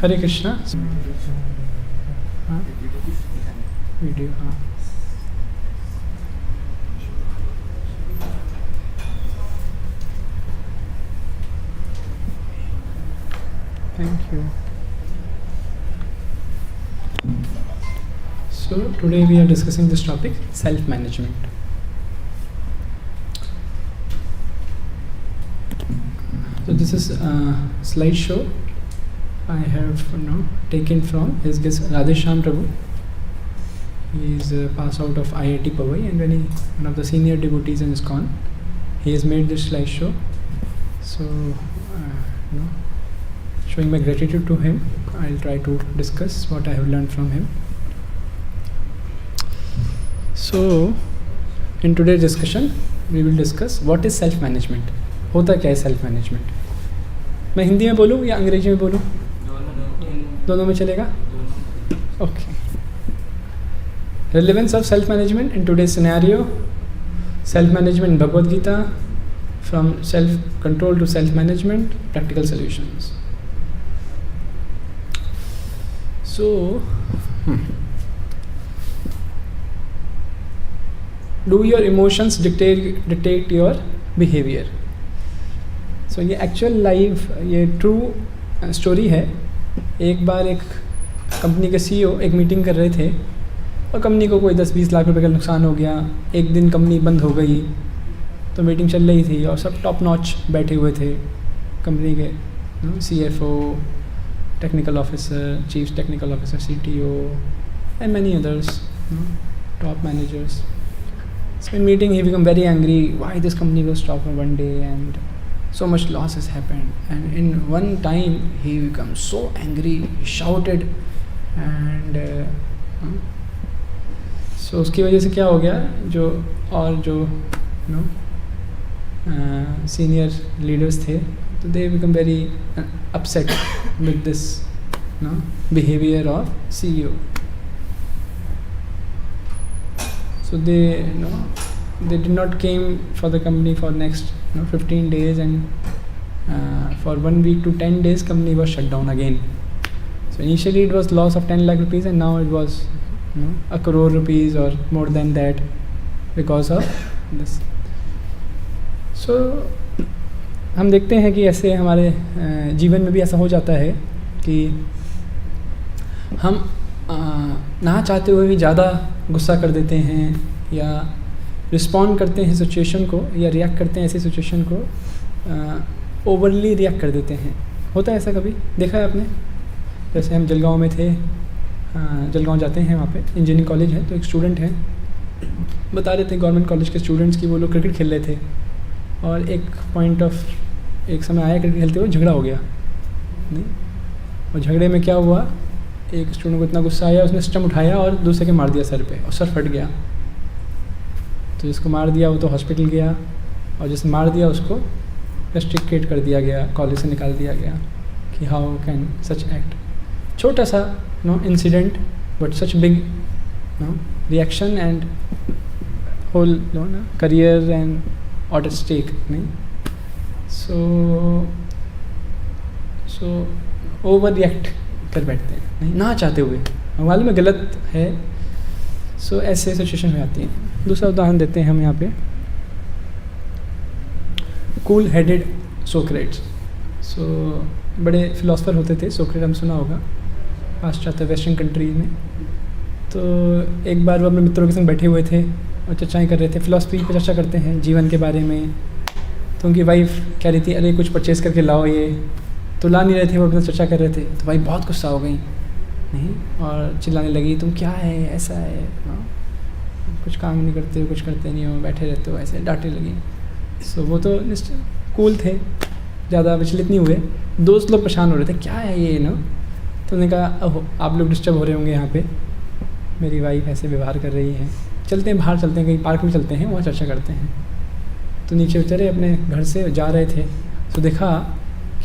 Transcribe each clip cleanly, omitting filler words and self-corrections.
हरे कृष्णा। हाँ वीडियो, हाँ thank you. So today we are discussing this topic, self-management. So this is a slideshow I have taken from his guest Radheshyam Prabhu. He is passed out of IIT Powai and one of the senior devotees in ISKCON. He has made this slideshow. So showing my gratitude to him, I'll try to discuss what I have learned from him. So in today's discussion we will discuss what is self-management. होता क्या है self management? मैं हिंदी में बोलूँ या अंग्रेजी में बोलूँ? दोनों में चलेगा? Okay. Relevance of self-management in today's scenario. Self-management in Bhagavad Gita, from self-control to self-management, practical solutions. So, do your emotions dictate your behavior? So ये एक्चुअल लाइफ, ये ट्रू स्टोरी है। एक बार एक कंपनी के सीईओ एक meeting कर रहे थे और कंपनी को कोई 10-20 लाख रुपए का नुकसान हो गया। एक दिन कंपनी बंद हो गई तो मीटिंग चल रही थी और सब टॉप नॉच बैठे हुए थे कंपनी के, CFO, technical officer, chief technical officer, CTO and many others, top managers. So in meeting he became very angry, why this company was stopped for one day and so much loss has happened. And in one time he became so angry, he shouted and so उसकी वजह से क्या हो गया, जो senior leaders थे तो they become very upset with this behavior of CEO. So they did not came for the company for next 15 days and for 1 week to 10 days company was shut down again. So initially it was loss of 10 lakh rupees and now it was a crore rupees or more than that because of this. So हम देखते हैं कि ऐसे हमारे जीवन में भी ऐसा हो जाता है कि हम ना चाहते हुए भी ज़्यादा गुस्सा कर देते हैं या रिस्पॉन्ड करते हैं सिचुएशन को या रिएक्ट करते हैं ऐसी सिचुएशन को, ओवरली रिएक्ट कर देते हैं. होता है ऐसा कभी? देखा है आपने? जैसे हम जलगांव में थे, जलगांव जाते हैं, वहाँ पे इंजीनियरिंग कॉलेज है, तो एक स्टूडेंट हैं, बता रहे थे गवर्नमेंट कॉलेज के स्टूडेंट्स की वो लोग क्रिकेट खेल रहे थे और एक समय आया क्रिकेट खेलते हुए झगड़ा हो गया नहीं, और झगड़े में क्या हुआ, एक स्टूडेंट को इतना गुस्सा आया उसने सिस्टम उठाया और दूसरे के मार दिया सर पे और सर फट गया. तो जिसको मार दिया वो तो हॉस्पिटल गया और जिसने मार दिया उसको रेस्ट्रिक्टेड कर दिया गया, कॉलेज से निकाल दिया गया कि हाउ कैन सच एक्ट. छोटा सा incident but such big reaction and whole career and at stake नहीं. सो ओवर रिएक्ट कर बैठते हैं नहीं, ना चाहते हुए, मालूम में गलत है. सो ऐसे सिचुएशन हो जाती है. दूसरा उदाहरण देते हैं हम यहाँ पे, कूल हेडेड सोक्रेट्स. सो बड़े फिलोसफर होते थे सोक्रेट, हम सुना होगा, पाश्चात्य वेस्टर्न कंट्रीज में. तो एक बार वो अपने मित्रों के संग बैठे हुए थे और चर्चाएँ कर रहे थे, फिलोसफी पर चर्चा करते हैं जीवन के बारे में. तो उनकी वाइफ कह रही थी अरे कुछ परचेज़ करके लाओ, ये तो ला नहीं रहे थे, वो अपना चर्चा कर रहे थे. तो भाई बहुत गुस्सा हो गई नहीं और चिल्लाने लगी, तुम क्या है, ऐसा है, कुछ काम नहीं करते हो, कुछ करते नहीं हो, बैठे रहते हो, ऐसे डांटने लगी. सो वो तो कूल थे, ज़्यादा विचलित नहीं हुए. दोस्त लोग परेशान हो रहे थे, क्या है ये तो उन्होंने कहा ओहो आप लोग डिस्टर्ब हो रहे होंगे यहाँ पे, मेरी वाइफ ऐसे व्यवहार कर रही है, चलते हैं बाहर, चलते हैं कहीं पार्क में चलते हैं, वहाँ चर्चा करते हैं. तो नीचे उतरे, अपने घर से जा रहे थे तो देखा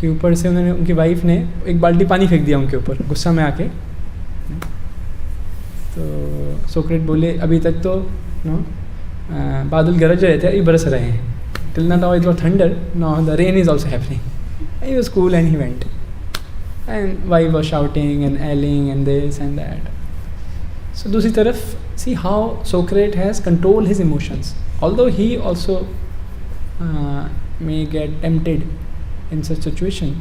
कि ऊपर से उनकी वाइफ ने एक बाल्टी पानी फेंक दिया उनके ऊपर गुस्सा में आके. तो सोक्रेट बोले अभी तक तो बादल गरज रहे थे, अभी बरस रहे हैं. Till now it was thunder, now the rain is also happening. He was cool and he went. and wife was shouting and yelling and this and that. So दूसरी तरफ see how Socrates has controlled his emotions, although he also may get tempted in such situation,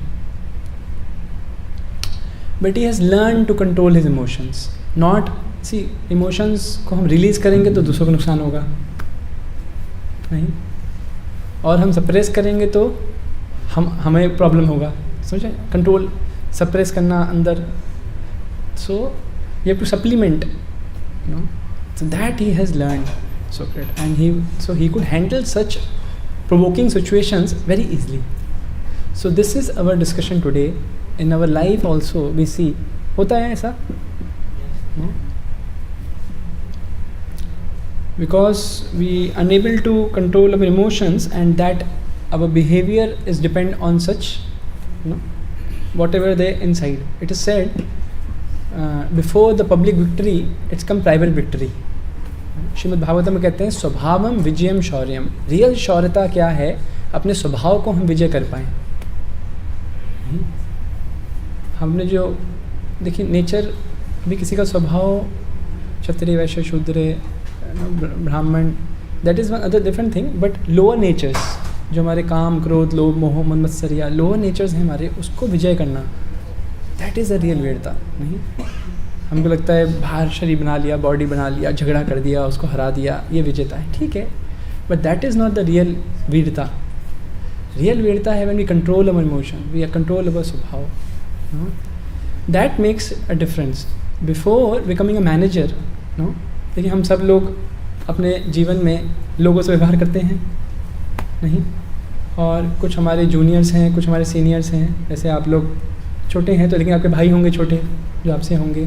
but he has learned to control his emotions. Not see emotions को हम release करेंगे तो दूसरों को नुकसान होगा नहीं, और हम सप्रेस करेंगे तो हमें प्रॉब्लम होगा. समझे? कंट्रोल सप्रेस करना अंदर. सो you have to supplement, you know. So that he has learned, Socrates, and he could handle such provoking situations very easily. So this is our discussion today. In our life also we see होता है ऐसा, no? Because we unable to control our emotions, and that our behavior is depend on such, you know, whatever they inside. It is said, before the public victory it's come private victory. Shrimad Bhagavatam में कहते हैं स्वभावम Vijayam शौर्यम. Real शौर्यता क्या है? अपने स्वभाव को हम विजय कर पाएँ. हमने जो देखिए नेचर, अभी किसी का स्वभाव क्षत्रिय Vaishya Shudra Brahmin, that is one other different thing, but lower natures जो हमारे काम क्रोध लोभ मोह मद मत्सर लोअर नेचर्स हैं हमारे, उसको विजय करना, दैट इज़ अ रियल वीरता. नहीं, हमको लगता है बाहर शरीर बना लिया, बॉडी बना लिया, झगड़ा कर दिया, उसको हरा दिया, ये विजेता है. ठीक है, but that is not the real वीरता. रियल वीरता है when we control our emotion, we control our स्वभाव. That makes a difference before becoming a manager. No, देखिए हम सब लोग अपने जीवन में लोगों से व्यवहार करते हैं नहीं, और कुछ हमारे जूनियर्स हैं, कुछ हमारे सीनियर्स हैं. जैसे आप लोग छोटे हैं तो लेकिन आपके भाई होंगे छोटे जो आपसे होंगे,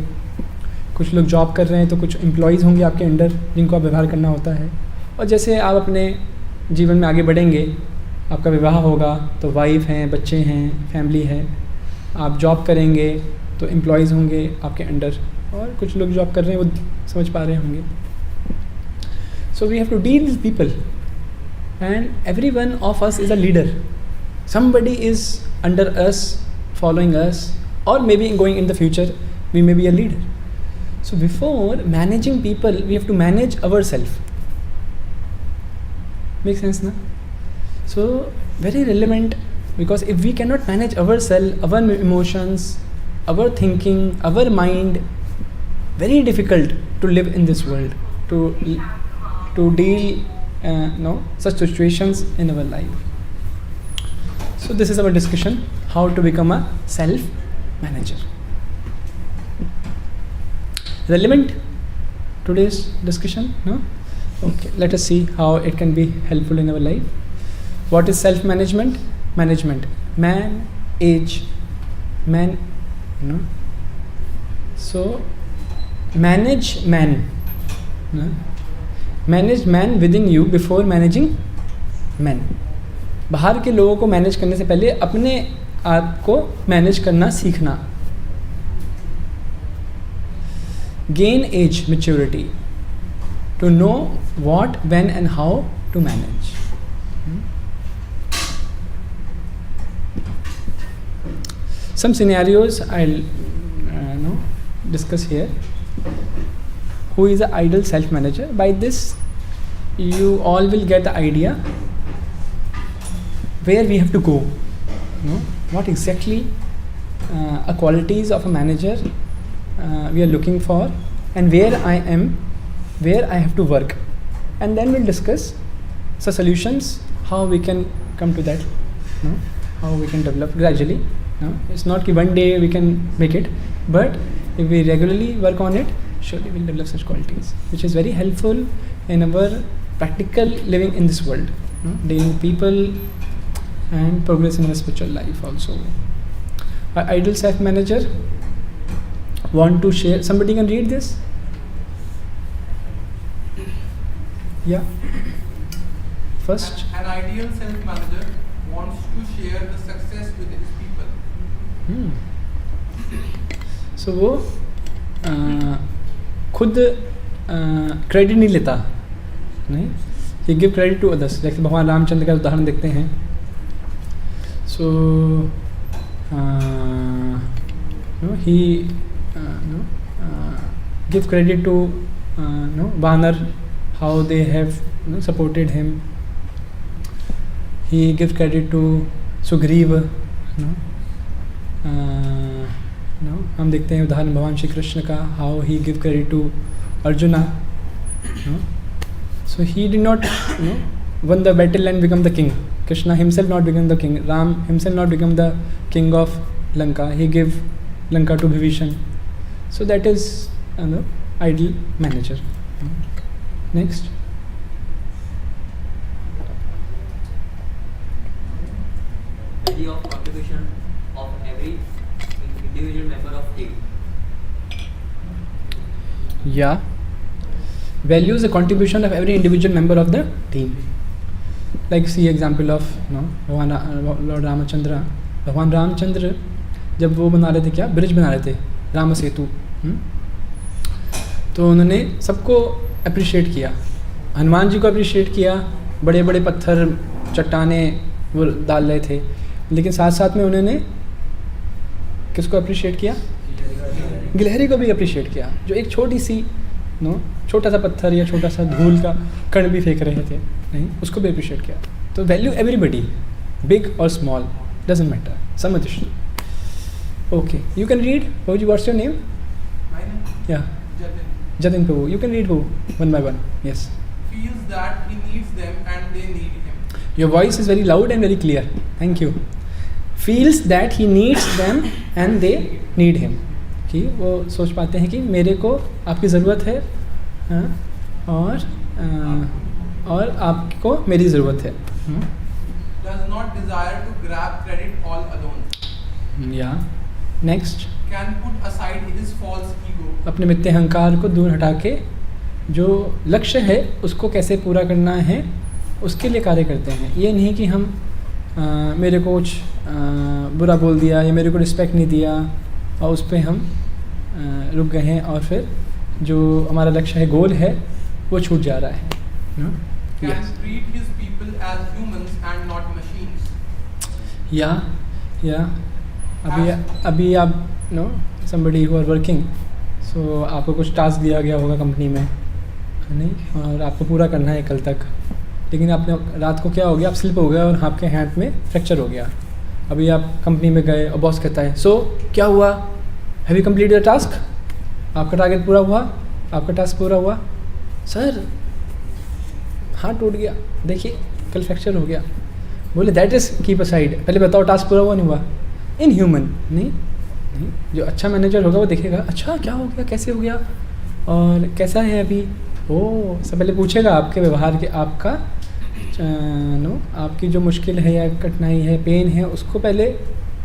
कुछ लोग जॉब कर रहे हैं तो कुछ एम्प्लॉयज़ होंगे आपके अंडर जिनको आप व्यवहार करना होता है. और जैसे आप अपने जीवन में आगे बढ़ेंगे, आपका विवाह होगा तो वाइफ हैं, बच्चे हैं, फैमिली है. आप जॉब करेंगे तो एम्प्लॉयज़ होंगे आपके अंडर, और कुछ लोग जॉब कर रहे हैं वो समझ पा रहे होंगे. So we have to deal with people, and every one of us is a leader. Somebody is under us, following us, or maybe going in the future we may be a leader. So before managing people we have to manage ourselves. Make sense na? So very relevant, because if we cannot manage ourselves, our emotions, our thinking, our mind, very difficult to live in this world, to deal such situations in our life. So this is our discussion, how to become a self manager. Relevant today's discussion? No? Okay, let us see how it can be helpful in our life. What is self management? Management, man, age, man, no? So manage man, no? Manage man with in you before managing man. बाहर के लोगों को manage करने से पहले अपने आप को मैनेज करना सीखना. Gain age maturity to know what when and how to manage. Some scenarios I discuss here. Who is the ideal self-manager? By this, you all will get the idea where we have to go. You know, what exactly qualities of a manager we are looking for, and where I am, where I have to work, and then we'll discuss the solutions, how we can come to that. You know, how we can develop gradually. You know, it's not that one day we can make it, but if we regularly work on it, surely we'll develop such qualities, which is very helpful in our practical living in this world, dealing with people and progress in our spiritual life also. Our ideal self-manager want to share. Somebody can read this? Yeah. First. An ideal self-manager wants to share the success with his people. So वो खुद credit नहीं लेता, नहीं, ही give credit to others. जैसे भगवान रामचंद्र का उदाहरण देखते हैं. सो he give credit to Vanar, how they have supported him. He gives credit to Sugriva. हम देखते हैं उदाहरण भगवान श्री कृष्ण का, how he give credit to Arjuna. So he did not won the battle and become the king. Krishna himself not become the king. Ram himself not become the king of Lanka. He gave Lanka to Vibhishan. So that is ideal manager. Next. Value of contribution of every individual member of team. Yeah. Value is the contribution of every individual member of the team. Like see example of Lord Ramachandra. भगवान रामचंद्र जब वो बना रहे थे, क्या bridge बना रहे थे, राम सेतु, तो उन्होंने सबको अप्रिशिएट किया. हनुमान जी को अप्रिशिएट किया, बड़े बड़े पत्थर चट्टाने वो डाल रहे थे, लेकिन साथ साथ में उन्होंने किसको अप्रिशिएट किया? गिलहरी को भी अप्रिशिएट किया, जो एक छोटी सी छोटा सा पत्थर या छोटा सा धूल का कण भी फेंक रहे थे, नहीं, उसको भी अप्रिशिएट किया. तो वैल्यू एवरीबडी, बिग और स्मॉल, डजंट मैटर, समझ. Okay, you can read. बाबूजी, what's your name? My name? Yeah. Jatin. Jatin Prabhu, you can read who one by one. Yes. Feels that he needs them and they need him. Your voice is very loud and very clear. Thank you. Feels that he needs them and they need him. कि वो सोच पाते हैं कि मेरे को आपकी ज़रूरत है, और आपको मेरी ज़रूरत है. Does not desire to grab credit all alone. Yeah. Next. Can put aside his false ego. अपने मिथ्या अहंकार को दूर हटा के जो लक्ष्य है उसको कैसे पूरा करना है उसके लिए कार्य करते हैं. ये नहीं कि हम मेरे को कुछ बुरा बोल दिया या मेरे को रिस्पेक्ट नहीं दिया और उस पर हम रुक गए हैं और फिर जो हमारा लक्ष्य है, गोल है, वो छूट जा रहा है. Can Yes. treat his people as humans and not machines. या अभी आप somebody who are working, so आपको कुछ टास्क दिया गया होगा कंपनी में, नहीं, और आपको पूरा करना है कल तक, लेकिन आपने रात को क्या हो गया, आप स्लिप हो गए और आपके हैंड में फ्रैक्चर हो गया. अभी आप कंपनी में गए और बॉस कहता है, सो क्या हुआ, have you complete the task, आपका टारगेट पूरा हुआ, आपका टास्क पूरा हुआ. सर हाथ टूट गया, देखिए कल फ्रैक्चर हो गया. बोले दैट इज़ कीप असाइड, पहले बताओ टास्क पूरा हुआ नहीं हुआ. इन ह्यूमन नहीं, जो अच्छा मैनेजर होगा वो देखेगा, अच्छा क्या हो गया, कैसे हो गया और कैसा है अभी. ओ सब पहले पूछेगा आपके व्यवहार के, आपका आपकी जो मुश्किल है या कठिनाई है, पेन है, उसको पहले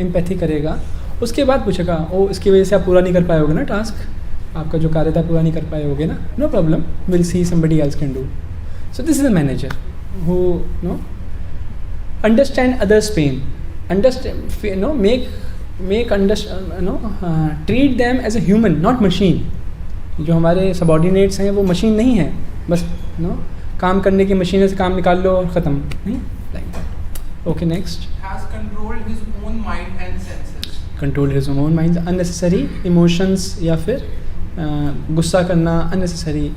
एम्पैथी करेगा, उसके बाद पूछेगा, ओ इसकी वजह से आप पूरा नहीं कर पाए होगे ना टास्क, आपका जो कार्य था पूरा नहीं कर पाए होगे ना, no problem, will see somebody else can do. So this is a manager who understand others pain, understand treat them as a human not machine. जो हमारे सबॉर्डिनेट्स हैं वो मशीन नहीं है, बस काम करने की मशीन से काम निकाल लो और ख़त्म, नहीं, like that. Okay, next. Has controlled his own mind and senses. Control his own mind, unnecessary emotions या फिर गुस्सा करना अननेसेसरी,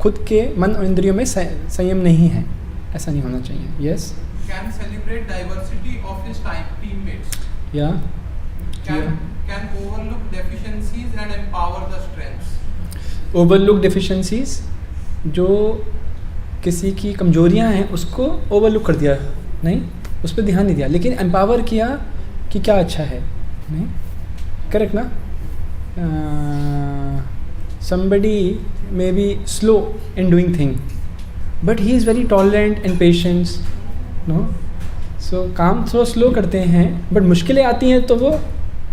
खुद के मन और इंद्रियों में संयम नहीं है, ऐसा नहीं होना चाहिए. Yes. Can celebrate diversity of his teammates. या Can overlook deficiencies and empower the strengths. Overlook deficiencies, जो किसी की कमजोरियां हैं उसको ओवरलुक कर दिया, नहीं, उस पर ध्यान नहीं दिया, लेकिन एम्पावर किया कि क्या अच्छा है, नहीं, करेक्ट ना. somebody may be slow in doing thing but he is very tolerant and patient, no. so काम थोड़ा स्लो करते हैं बट मुश्किलें आती हैं तो वो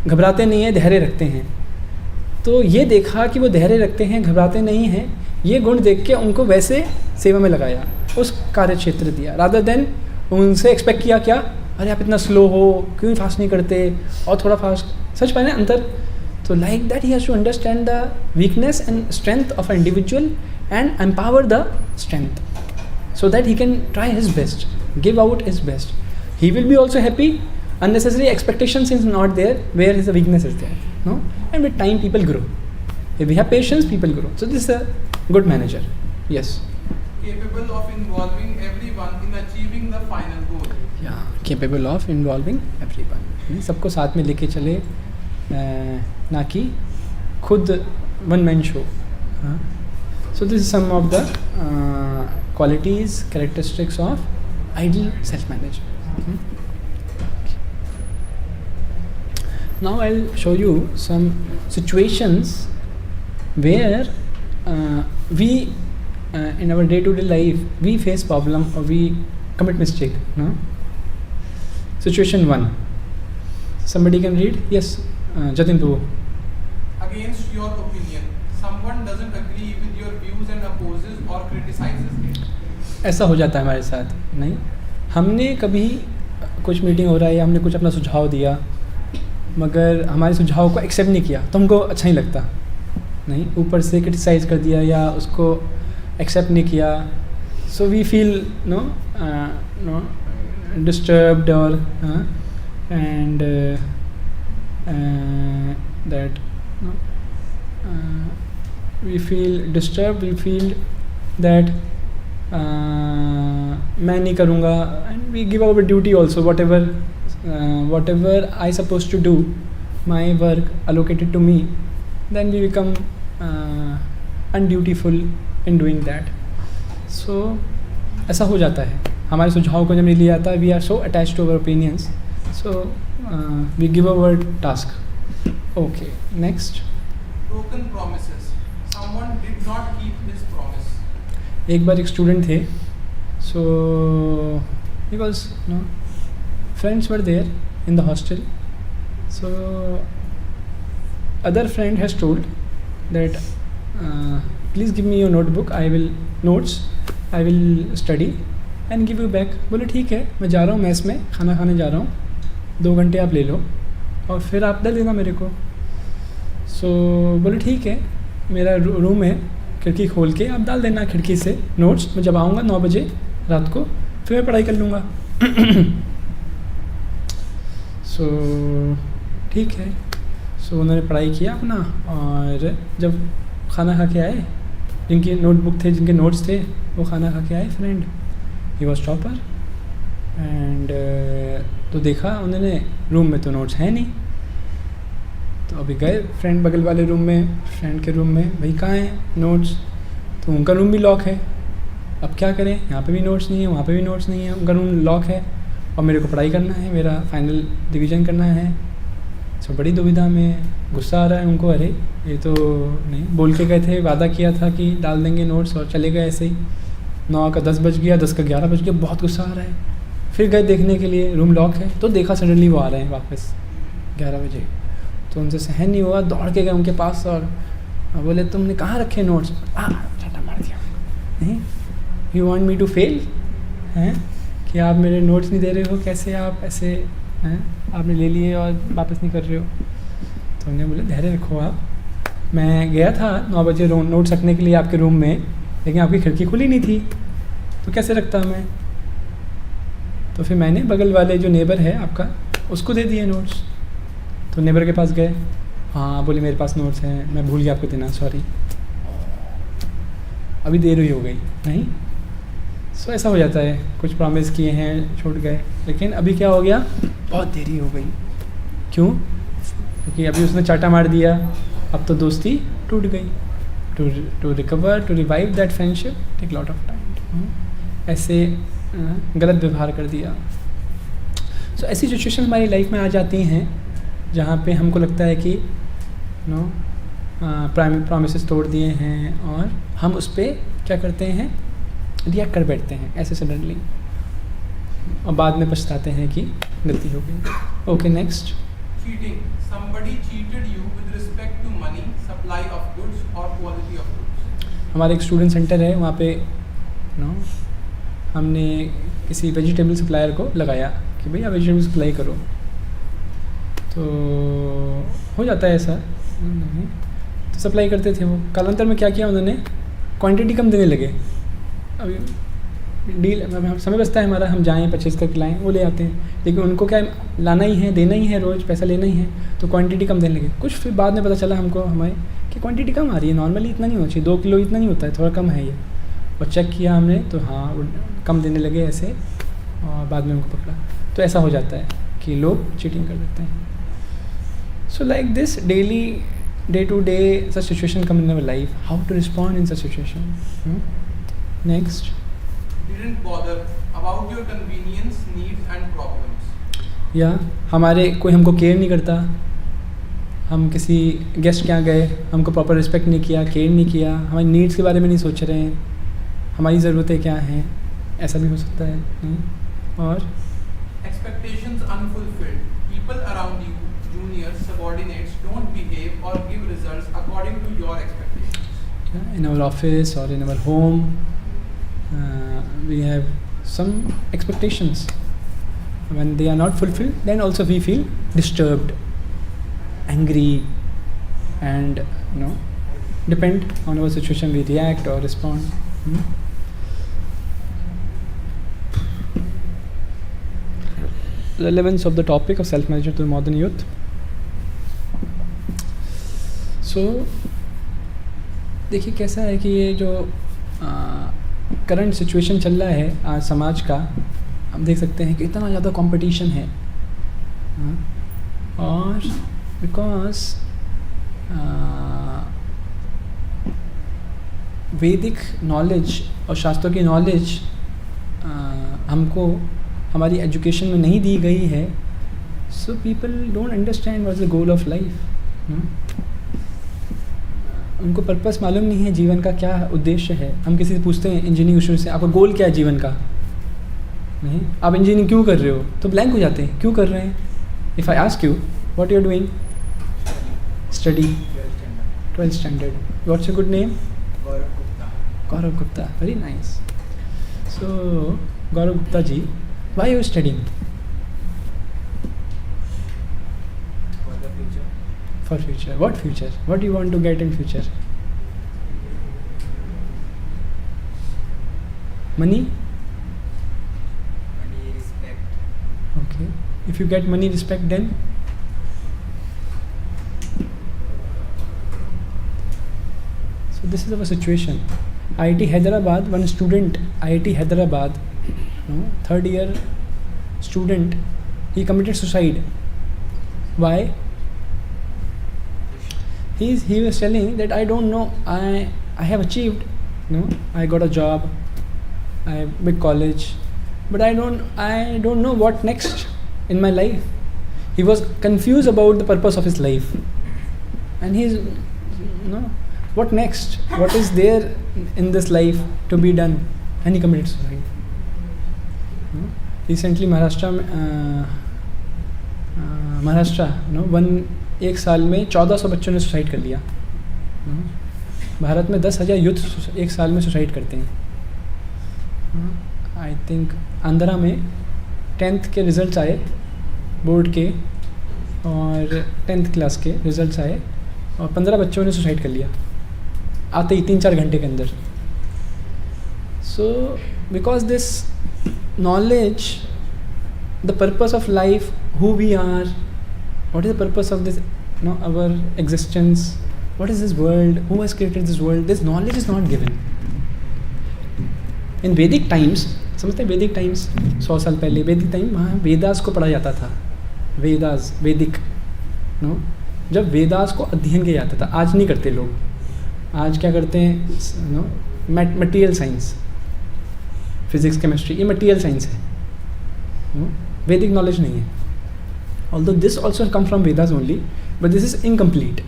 घबराते नहीं हैं, धैर्य रखते हैं. तो ये देखा कि वो धैर्य रखते हैं, घबराते नहीं हैं, ये गुण देख के उनको वैसे सेवा में लगाया, उस कार्य क्षेत्र दिया, रादर देन उनसे एक्सपेक्ट किया क्या, अरे आप इतना स्लो हो, क्यों फास्ट नहीं करते और थोड़ा फास्ट. सच पाए ना अंतर. तो like that he has to understand the weakness and strength of an individual and empower the strength so that he can try his best, give out his best. He will be also happy unnecessary expectations is not there, where is the weakness is there, no? And with time people grow. If we have patience, people grow. So this is a good manager. Yes. Capable of involving everyone in achieving the final goal. Yeah, capable of involving everyone. सबको साथ में लेके चले, ना कि खुद one man show. So this is some of the qualities, characteristics of ideal self-manager. Now I'll show you some situations where we in our day-to-day life we face problem or we commit mistake. No? Situation 1. Somebody can read? Yes, Jatin Prabhu. Against your opinion, someone doesn't agree with your views and opposes or criticizes it. ऐसा हो जाता है हमारे साथ. नहीं, हमने कभी कुछ मीटिंग हो रहा है या हमने कुछ अपना सुझाव दिया, मगर हमारे सुझाव को एक्सेप्ट नहीं किया तो हमको अच्छा नहीं लगता. नहीं, ऊपर से क्रिटिसाइज कर दिया या उसको एक्सेप्ट नहीं किया, so we feel no disturbed और and that we feel disturbed, we feel that मैं नहीं करूँगा, and we give our duty also, whatever I supposed to do, my work allocated to me, then we become undutiful in doing that. So ऐसा हो जाता है. हमारे सुझाव को जब नहीं लिया जाता, we are so attached to our opinions, so we give our task. Okay, next. Broken promises. Someone did not keep his promise. एक बार एक स्टूडेंट थे, so he was friends were there in the hostel, so other friend has told that please give me your notebook, I will study and give you back. बोले ठीक है, मैं जा रहा हूँ मेस में खाना खाने जा रहा हूँ, 2 घंटे आप ले लो और फिर आप दे देना मेरे को. सो बोले ठीक है, मेरा रूम है, खिड़की खोल के आप डाल देना खिड़की से नोट्स, मैं जब आऊँगा 9 बजे रात को फिर मैं पढ़ाई कर लूँगा. सो ठीक है. सो उन्होंने पढ़ाई किया अपना, और जब खाना खा के आए, जिनकी नोटबुक थे, जिनके नोट्स थे, वो खाना खा के आए friend, he was topper, and तो देखा उन्होंने रूम में तो नोट्स हैं नहीं. तो अभी गए फ्रेंड बगल वाले रूम में, फ्रेंड के रूम में, भाई कहाँ हैं नोट्स? तो उनका रूम भी लॉक है. अब क्या करें, यहाँ पे भी नोट्स नहीं है, वहाँ पे भी नोट्स नहीं है, उनका रूम लॉक है और मेरे को पढ़ाई करना है, मेरा फाइनल रिवीजन करना है. सो बड़ी दुविधा में, गुस्सा आ रहा है उनको, अरे ये तो नहीं बोल के गए थे, वादा किया था कि डाल देंगे नोट्स और चले गए ऐसे ही. 9 का 10 बज गया, 10 का 11 बज गया, बहुत गुस्सा आ रहा है. फिर गए देखने के लिए, रूम लॉक है, तो देखा सडनली वो आ रहे हैं वापस 11 बजे. तो उनसे सहन नहीं हुआ, दौड़ के गए उनके पास और बोले तुमने कहाँ रखे नोट्स? छाटा मार दिया. नहीं, you want me to fail हैं कि आप मेरे नोट्स नहीं दे रहे हो, कैसे आप ऐसे हैं, आपने ले लिए और वापस नहीं कर रहे हो. तो उन्होंने बोले धैर्य रखो आप, मैं गया था 9 बजे नोट्स रखने के लिए आपके रूम में, लेकिन आपकी खिड़की खुली नहीं थी, तो कैसे रखता मैं? तो फिर मैंने बगल वाले जो नेबर है आपका, उसको दे दिए नोट्स. तो नेबर के पास गए, हाँ बोले मेरे पास नोट्स हैं, मैं भूल गया आपको देना, सॉरी, अभी देर हुई हो गई. नहीं, सो ऐसा हो जाता है, कुछ प्रॉमिस किए हैं छूट गए, लेकिन अभी क्या हो गया, बहुत देरी हो गई. क्यों? क्योंकि अभी उसने चाटा मार दिया, अब तो दोस्ती टूट गई. To recover, to revive that friendship take lot of time. ऐसे गलत व्यवहार कर दिया. सो ऐसी सिचुएशन हमारी लाइफ में आ जाती हैं जहाँ पे हमको लगता है कि प्रॉमिसेस तोड़ दिए हैं और हम उस पर क्या करते हैं, रिएक्ट कर बैठते हैं ऐसे सडनली, और बाद में पछताते हैं कि गलती हो गई. Okay, next. Cheating. Somebody cheated you with respect to money, supply of goods or quality of goods. हमारे एक स्टूडेंट सेंटर है, वहाँ पे हमने किसी वेजिटेबल सप्लायर को लगाया कि भैया वेजिटेबल सप्लाई करो. तो हो जाता है ऐसा, तो सप्लाई करते थे वो. कालांतर में क्या किया उन्होंने, क्वांटिटी कम देने लगे. अभी डील समय बचता है हमारा, हम जाएँ परचेज़ करके लाएँ, वो ले आते हैं। लेकिन उनको क्या है, लाना ही है, देना ही है, रोज़ पैसा लेना ही है, तो क्वांटिटी कम देने लगे। कुछ फिर बाद में पता चला हमको हमें कि क्वांटिटी कम आ रही है, नॉर्मली इतना नहीं होना चाहिए, 2 किलो इतना नहीं होता है, थोड़ा कम है ये। और चेक किया हमने तो हाँ वो कम देने लगे ऐसे, और बाद में उनको पकड़ा। तो ऐसा हो जाता है कि लोग चीटिंग कर देते हैं। So like this daily day to day such situation come in our life, how to respond in such situation. Next, Didn't bother about your convenience, needs and problems. या हमारे कोई हमको केयर नहीं करता, हम किसी गेस्ट के यहाँ गए, हमको प्रॉपर रिस्पेक्ट नहीं किया, केयर नहीं किया, हमारी नीड्स के बारे में नहीं सोच रहे हैं, हमारी ज़रूरतें क्या हैं, ऐसा भी हो सकता है। और Expectations unfulfilled. People around you, juniors, subordinates, don't behave or give results according to your expectations. in our office or in our home, we have some expectations. When they are not fulfilled, then also we feel disturbed, angry, and depend on our situation we react or respond. Relevance of the topic of self-management to the modern youth. So देखिए कैसा है कि ये जो current situation चल रहा है आज समाज का, हम देख सकते हैं कि इतना ज़्यादा कंपटीशन है। और बिकॉज वैदिक नॉलेज और शास्त्रों की नॉलेज हमको हमारी एजुकेशन में नहीं दी गई है, so people don't understand what is the goal of life. उनको पर्पस मालूम नहीं है जीवन का क्या उद्देश्य है। हम किसी से पूछते हैं इंजीनियरिंग स्टूडेंट से, आपका गोल क्या है जीवन का, नहीं, आप इंजीनियरिंग क्यों कर रहे हो, तो ब्लैंक हो जाते हैं, क्यों कर रहे हैं। If I ask you what you are doing, study 12th standard. What's your good name? Gaurav Gupta. Very nice. So Gaurav Gupta ji, why are you studying? For future. What future? What do you want to get in future? Money? Money, respect. Okay. If you get money, respect, then? So this is our situation. IIT Hyderabad, one student, IIT Hyderabad, third year student, he committed suicide. Why? He was telling that I don't know, I have achieved, I got a job, I have big college, but I don't know what next in my life. He was confused about the purpose of his life, and he's what next, what is there in this life to be done, and he committed suicide. Recently Maharashtra, एक साल में 1400 बच्चों ने suicide कर लिया। भारत में 10,000 youth एक साल में सुसाइड करते हैं। आई थिंक आंध्रा में 10th के रिज़ल्ट्स आए बोर्ड के, और 10th क्लास के रिज़ल्ट्स आए, और 15 बच्चों ने सुसाइड कर लिया आते ही 3-4 घंटे के अंदर। So because this knowledge, the purpose of life, who we are, what is the purpose of this, our existence, what is this world, who has created this world, this knowledge is not given. In Vedic times, समझते हैं Vedic times, 100 साल पहले Vedic time, वहाँ वेदास को पढ़ा जाता था। वेदास, वैदिक, जब वेदास को अध्ययन किया जाता था। आज नहीं करते लोग। आज क्या करते हैं, मटेरियल साइंस, फिजिक्स, केमिस्ट्री, ये मटेरियल साइंस है, वैदिक नॉलेज नहीं है। Although this also comes from Vedas only, but this is incomplete.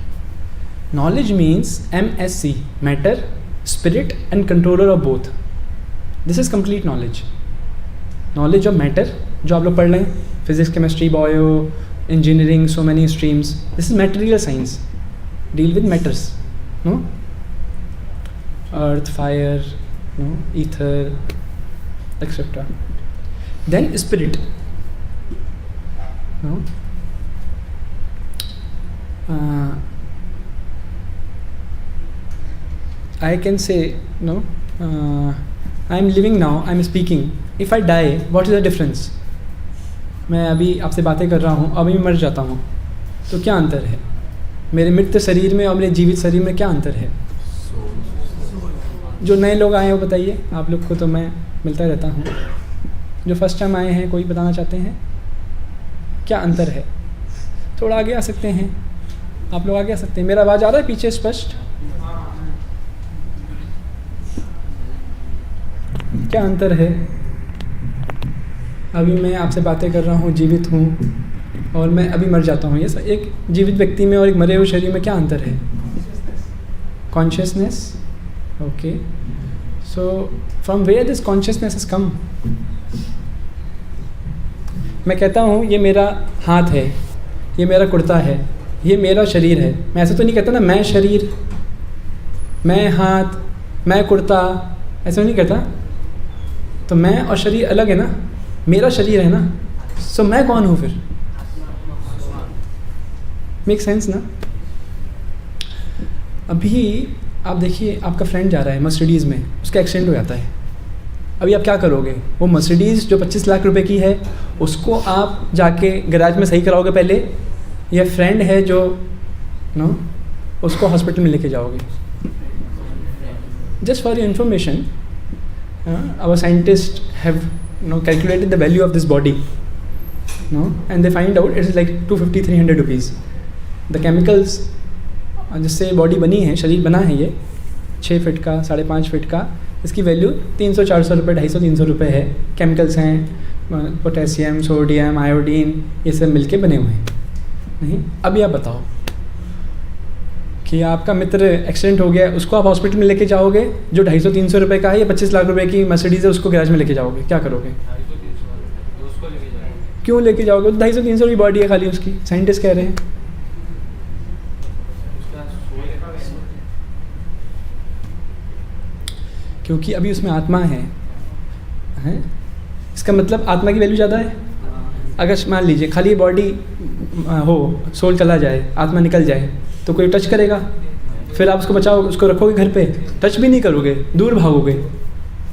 Knowledge means MSC, matter, spirit and controller of both. This is complete knowledge. Knowledge of matter, जो आप लोग पढ़ रहे हैं, physics, chemistry, bio, engineering, so many streams. This is material science. Deal with matters, earth, fire, ether, etc. Then spirit. I can say I am living now, I am speaking, if I die what is the difference? मैं अभी आपसे बातें कर रहा हूँ, अभी मर जाता हूँ, तो क्या अंतर है? मेरे मृत शरीर में और मेरे जीवित शरीर में क्या अंतर है? जो नए लोग आए हैं वो बताइए, आप लोग को तो मैं मिलता रहता हूँ। जो फर्स्ट टाइम आए हैं, कोई बताना चाहते हैं क्या अंतर है? थोड़ा आगे आ सकते हैं, आप लोग आगे आ सकते हैं। मेरा आवाज़ आ रहा है पीछे स्पष्ट? क्या अंतर है? अभी मैं आपसे बातें कर रहा हूँ, जीवित हूँ, और मैं अभी मर जाता हूँ। ये एक जीवित व्यक्ति में और एक मरे हुए शरीर में क्या अंतर है? Consciousness. Okay, so from where this consciousness has come? मैं कहता हूँ ये मेरा हाथ है, ये मेरा कुर्ता है, ये मेरा शरीर है। मैं ऐसा तो नहीं कहता ना, मैं शरीर, मैं हाथ, मैं कुर्ता, ऐसा नहीं कहता। तो मैं और शरीर अलग है ना, मेरा शरीर है ना, सो मैं कौन हूँ फिर? मेक सेंस ना? अभी आप देखिए, आपका फ्रेंड जा रहा है मर्सिडीज़ में, उसका एक्सीडेंट हो जाता है। अभी आप क्या करोगे? वो मर्सिडीज़ जो 25 लाख रुपए की है, उसको आप जाके गैराज में सही कराओगे पहले, या फ्रेंड है जो उसको हॉस्पिटल में लेके जाओगे? Just for your information, our scientists have calculated the value of this body, and they find out it is like 250-300 rupees. The chemicals जिससे बॉडी बनी है, शरीर बना है, ये 6 फीट का, 5.5 फीट का, इसकी वैल्यू 300-400 रुपये, 250-300 रुपये है। केमिकल्स हैं, पोटेशियम, सोडियम, आयोडीन, ये सब मिलके बने हुए हैं। नहीं, अभी आप बताओ कि आपका मित्र एक्सीडेंट हो गया, उसको आप हॉस्पिटल में लेके जाओगे, जो 250-300 रुपये का है, या 25 लाख रुपए की मर्सिडीज़ है, उसको गैराज में लेके जाओगे? क्या करोगे? क्यों लेके जाओगे? 250-300 की बॉडी है खाली उसकी, साइंटिस्ट कह रहे हैं। क्योंकि अभी उसमें आत्मा है, इसका मतलब आत्मा की वैल्यू ज़्यादा है। अगर मान लीजिए खाली बॉडी हो, सोल चला जाए, आत्मा निकल जाए, तो कोई टच करेगा? फिर आप उसको बचाओगे, उसको रखोगे घर पे, टच भी नहीं करोगे, दूर भागोगे।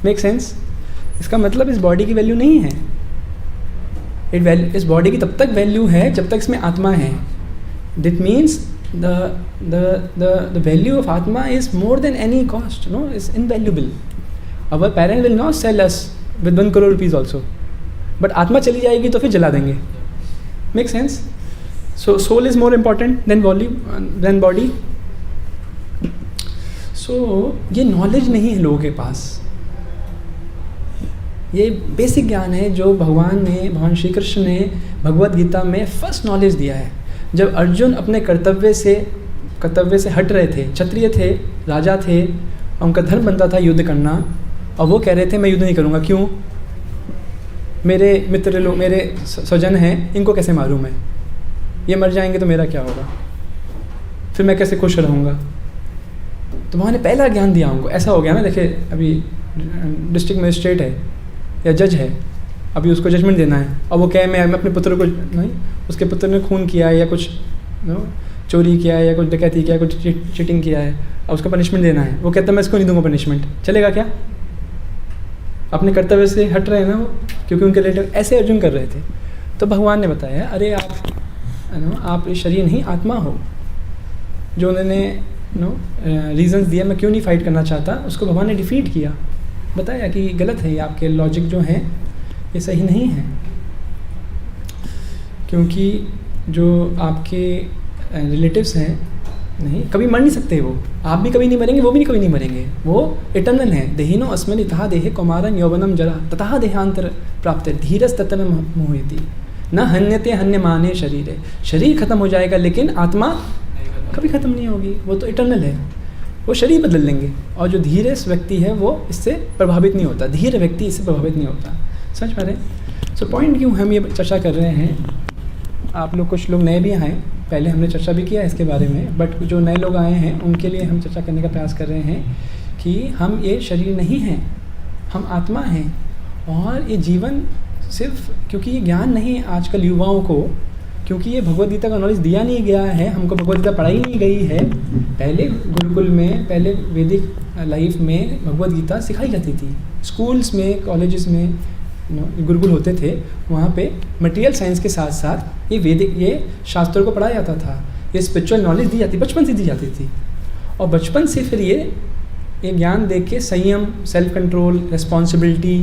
Make sense? इसका मतलब इस बॉडी की वैल्यू नहीं है। इस बॉडी की तब तक वैल्यू है जब तक इसमें आत्मा है। That means the value of atma is more than any cost, is invaluable. Our parent will not sell us with 1 crore rupees also, but आत्मा चली जाएगी तो फिर जला देंगे। Make sense? So soul is more important than body. So ये knowledge नहीं है लोगों के पास। ये बेसिक ज्ञान है जो भगवान श्री कृष्ण ने भगवत गीता में फर्स्ट नॉलेज दिया है। जब अर्जुन अपने कर्तव्य से हट रहे थे, क्षत्रिय थे, राजा थे, उनका धर्म बनता था युद्ध करना, और वो कह रहे थे मैं युद्ध नहीं करूँगा। क्यों? मेरे मित्र लोग, मेरे स्वजन हैं, इनको कैसे मारूँ मैं? ये मर जाएंगे तो मेरा क्या होगा? फिर मैं कैसे खुश रहूँगा? तो वहाँ ने पहला ज्ञान दिया उनको। ऐसा हो गया ना, देखिए अभी डिस्ट्रिक्ट मजिस्ट्रेट है या जज है, अभी उसको जजमेंट देना है, और वो कहे मैं अपने पुत्र को नहीं, उसके पुत्र ने खून किया है या कुछ चोरी किया है या कुछ डकैती किया है, कुछ चीटिंग किया है, और उसको पनिशमेंट देना है। वो कहता है मैं इसको नहीं दूंगा पनिशमेंट, चलेगा क्या? अपने कर्तव्य से हट रहे हैं ना वो, क्योंकि उनके रिलेटिव ऐसे अर्जुन कर रहे थे। तो भगवान ने बताया अरे आप शरीर नहीं आत्मा हो। जो उन्होंने रीजंस दिया मैं क्यों नहीं फाइट करना चाहता, उसको भगवान ने डिफीट किया, बताया कि गलत है, आपके लॉजिक जो हैं ये सही नहीं है। क्योंकि जो आपके रिलेटिव्स हैं नहीं, कभी मर नहीं सकते वो, आप भी कभी नहीं मरेंगे, वो भी कभी नहीं मरेंगे, वो इटर्नल हैं। देहिनो अस्मिन् इतः देहे कौमारं यौवनं जरा ततः देहांतर प्राप्त धीरस् तत्र मोहयति न हन्यते हन्यमाने शरीरे। शरीर खत्म हो जाएगा लेकिन आत्मा कभी ख़त्म नहीं होगी, वो तो इटर्नल है, वो शरीर बदल लेंगे। और जो धीर व्यक्ति है वो इससे प्रभावित नहीं होता, धीर व्यक्ति इससे प्रभावित नहीं होता। समझ पा रहे? सो पॉइंट क्यों हम ये चर्चा कर रहे हैं, आप लोग कुछ लोग नए भी आए, पहले हमने चर्चा भी किया इसके बारे में, बट जो नए लोग आए हैं उनके लिए हम चर्चा करने का प्रयास कर रहे हैं कि हम ये शरीर नहीं हैं, हम आत्मा हैं। और ये जीवन सिर्फ क्योंकि ये ज्ञान नहीं आजकल युवाओं को, क्योंकि ये भगवद गीता का नॉलेज दिया नहीं गया है, हमको भगवद गीता पढ़ाई नहीं गई है। पहले गुरुकुल में, पहले वैदिक लाइफ में भगवद गीता सिखाई जाती थी। स्कूल्स में, कॉलेजेस में गुरुकुल होते थे, वहाँ पे मटेरियल साइंस के साथ साथ ये शास्त्रों को पढ़ाया जाता था, ये स्पिरिचुअल नॉलेज दी जाती, बचपन से दी जाती थी। और बचपन से फिर ये ज्ञान दे के संयम, सेल्फ कंट्रोल, रिस्पॉन्सिबिलिटी,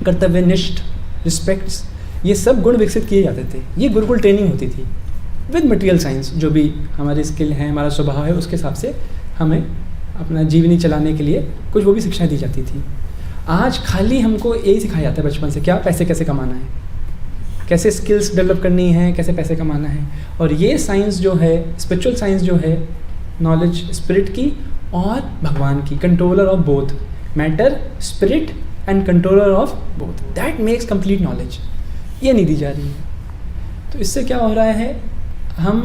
कर्तव्यनिष्ठ, रिस्पेक्ट्स, ये सब गुण विकसित किए जाते थे। ये गुरुकुल ट्रेनिंग होती थी विद मटेरियल साइंस, जो भी हमारे स्किल हैं, हमारा स्वभाव है, उसके हिसाब से हमें अपना जीवनी चलाने के लिए कुछ वो भी शिक्षाएं दी जाती थी। आज खाली हमको यही सिखाया जाता है बचपन से, क्या पैसे कैसे कमाना है, कैसे स्किल्स डेवलप करनी है, कैसे पैसे कमाना है। और ये साइंस जो है, स्पिरिचुअल साइंस जो है, नॉलेज स्पिरिट की और भगवान की, controller of both matter, spirit and controller of both, that makes complete knowledge, ये नहीं दी जा रही है। तो इससे क्या हो रहा है, हम